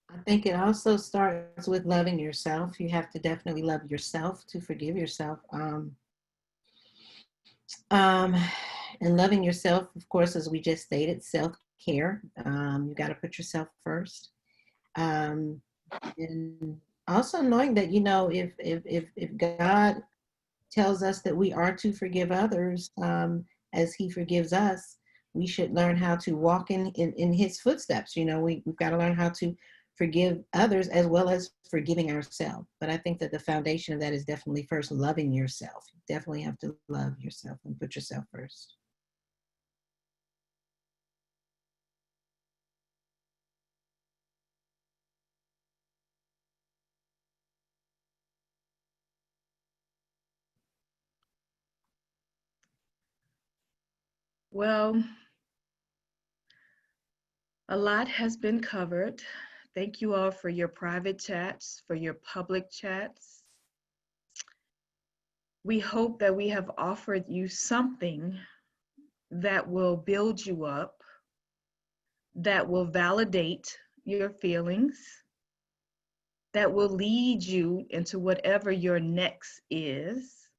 I think it also starts with loving yourself. You have to definitely love yourself to forgive yourself. And loving yourself, of course, as we just stated, self-care. You got to put yourself first. And also knowing that, you know, if God tells us that we are to forgive others as he forgives us, we should learn how to walk in his footsteps. You know, we've got to learn how to forgive others as well as forgiving ourselves. But I think that the foundation of that is definitely first loving yourself. You definitely have to love yourself and put yourself first. Well, a lot has been covered. Thank you all for your private chats, for your public chats. We hope that we have offered you something that will build you up, that will validate your feelings, that will lead you into whatever your next is,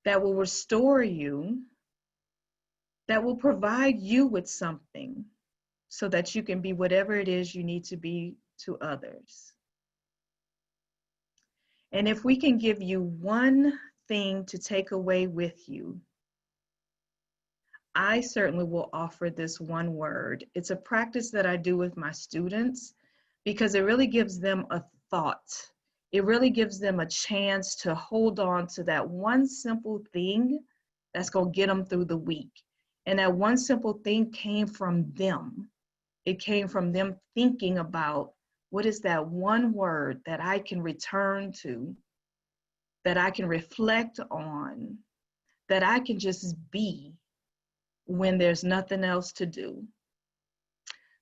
that will restore you, that will provide you with something so that you can be whatever it is you need to be to others. And if we can give you one thing to take away with you, I certainly will offer this one word. It's a practice that I do with my students because it really gives them a thought. It really gives them a chance to hold on to that one simple thing that's going to get them through the week. And that one simple thing came from them. It came from them thinking about what is that one word that I can return to, that I can reflect on, that I can just be when there's nothing else to do.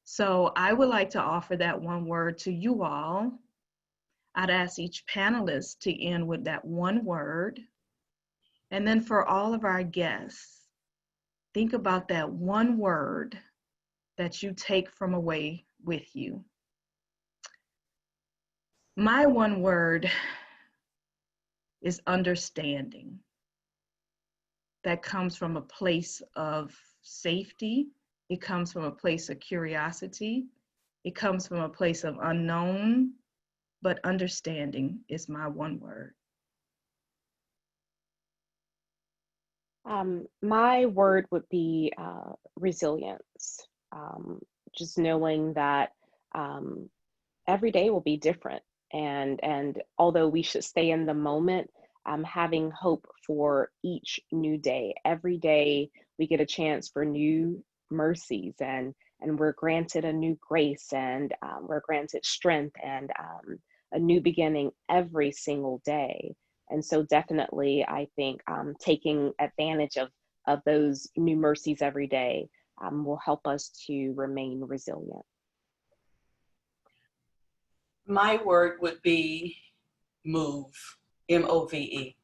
So I would like to offer that one word to you all. I'd ask each panelist to end with that one word. And then for all of our guests, think about that one word that you take from away with you. My one word is understanding. That comes from a place of safety. It comes from a place of curiosity. It comes from a place of unknown, but understanding is my one word. My word would be resilience. Just knowing that every day will be different, and although we should stay in the moment, having hope for each new day. Every day we get a chance for new mercies, and we're granted a new grace, and we're granted strength and a new beginning every single day. And so definitely, I think taking advantage of those new mercies every day will help us to remain resilient. My word would be move, M-O-V-E.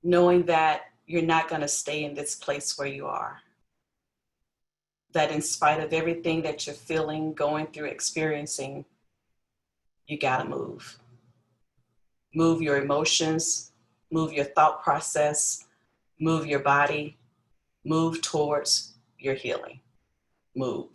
Knowing that you're not going to stay in this place where you are. That in spite of everything that you're feeling, going through, experiencing, you got to move. Move your emotions, move your thought process, move your body, move towards your healing. Move.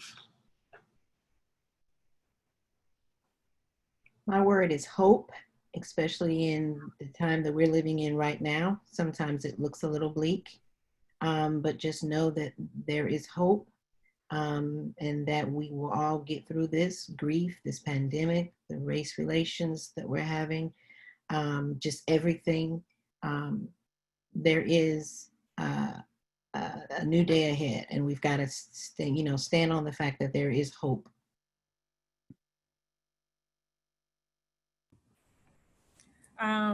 My word is hope, especially in the time that we're living in right now. Sometimes it looks a little bleak, but just know that there is hope, and that we will all get through this grief, this pandemic, the race relations that we're having, just everything. There is a new day ahead, and we've got to stand on the fact that there is hope.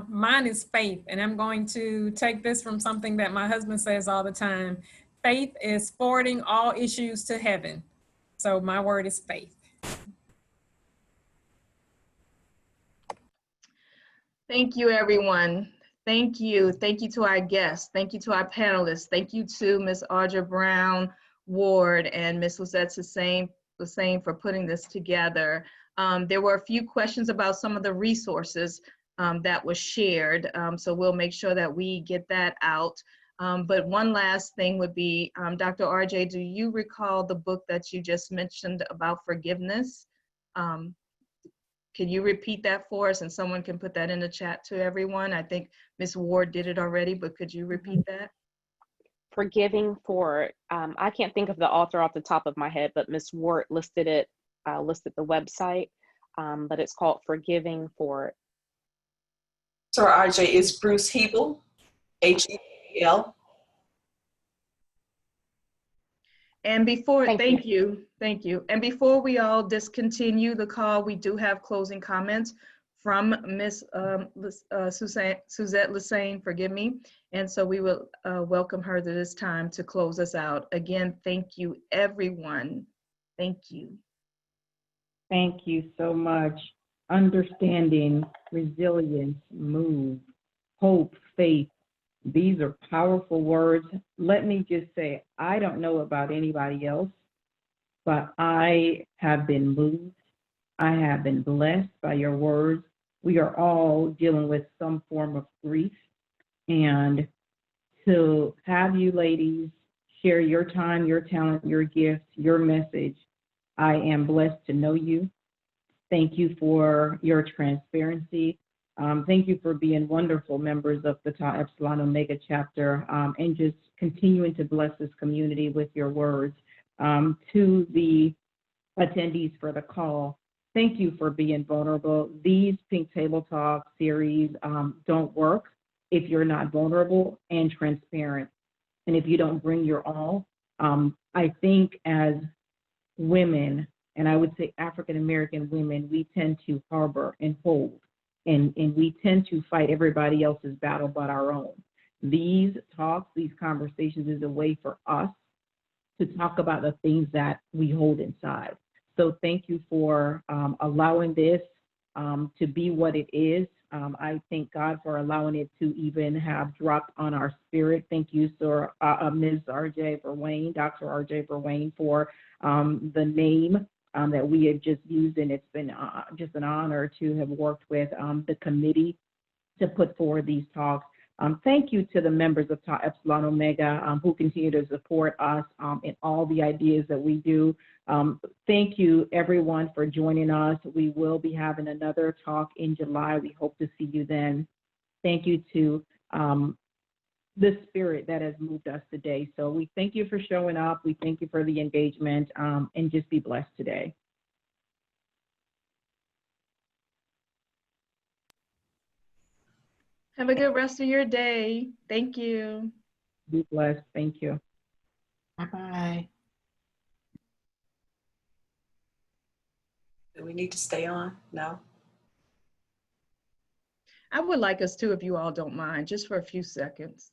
Mine is faith, and I'm going to take this from something that my husband says all the time. Faith is forwarding all issues to heaven. So my word is faith. Thank you, everyone. Thank you. Thank you to our guests. Thank you to our panelists. Thank you to Ms. Audra Brown Ward and Ms. Lizette Hussain for putting this together. There were a few questions about some of the resources that was shared. So we'll make sure that we get that out. But one last thing would be, Dr. RJ, do you recall the book that you just mentioned about forgiveness? Can you repeat that for us, and someone can put that in the chat to everyone? I think Ms. Ward did it already, but could you repeat that? Forgiving for, I can't think of the author off the top of my head, but Ms. Ward listed the website, but it's called Forgiving for. So RJ is Bruce Hebel, H-E-B-L. And before, thank you. And before we all discontinue the call, we do have closing comments from Ms. Suzette Hussain, forgive me. And so we will welcome her to this time to close us out. Again, thank you, everyone. Thank you. Thank you so much. Understanding, resilience, move, hope, faith. These are powerful words. Let me just say, I don't know about anybody else, but I have been moved. I have been blessed by your words. We are all dealing with some form of grief. And to have you ladies share your time, your talent, your gift, your message, I am blessed to know you. Thank you for your transparency. Thank you for being wonderful members of the Tau Epsilon Omega chapter, and just continuing to bless this community with your words. To the attendees for the call, thank you for being vulnerable. These Pink Table Talk series don't work if you're not vulnerable and transparent, and if you don't bring your all. I think as women, and I would say African American women, we tend to harbor and hold, and we tend to fight everybody else's battle but our own. These talks, these conversations is a way for us to talk about the things that we hold inside. So thank you for allowing this to be what it is. I thank God for allowing it to even have dropped on our spirit. Thank you, Sir, Ms. R.J. Verwain, Dr. R.J. Verwain, for the name that we have just used, and it's been just an honor to have worked with the committee to put forward these talks. Thank you to the members of Tau Epsilon Omega who continue to support us in all the ideas that we do. Thank you, everyone, for joining us. We will be having another talk in July. We hope to see you then. Thank you to the spirit that has moved us today. So we thank you for showing up. We thank you for the engagement, and just be blessed today. Have a good rest of your day. Thank you. Be blessed. Thank you. Bye-bye. Do we need to stay on? No? I would like us to, if you all don't mind, just for a few seconds.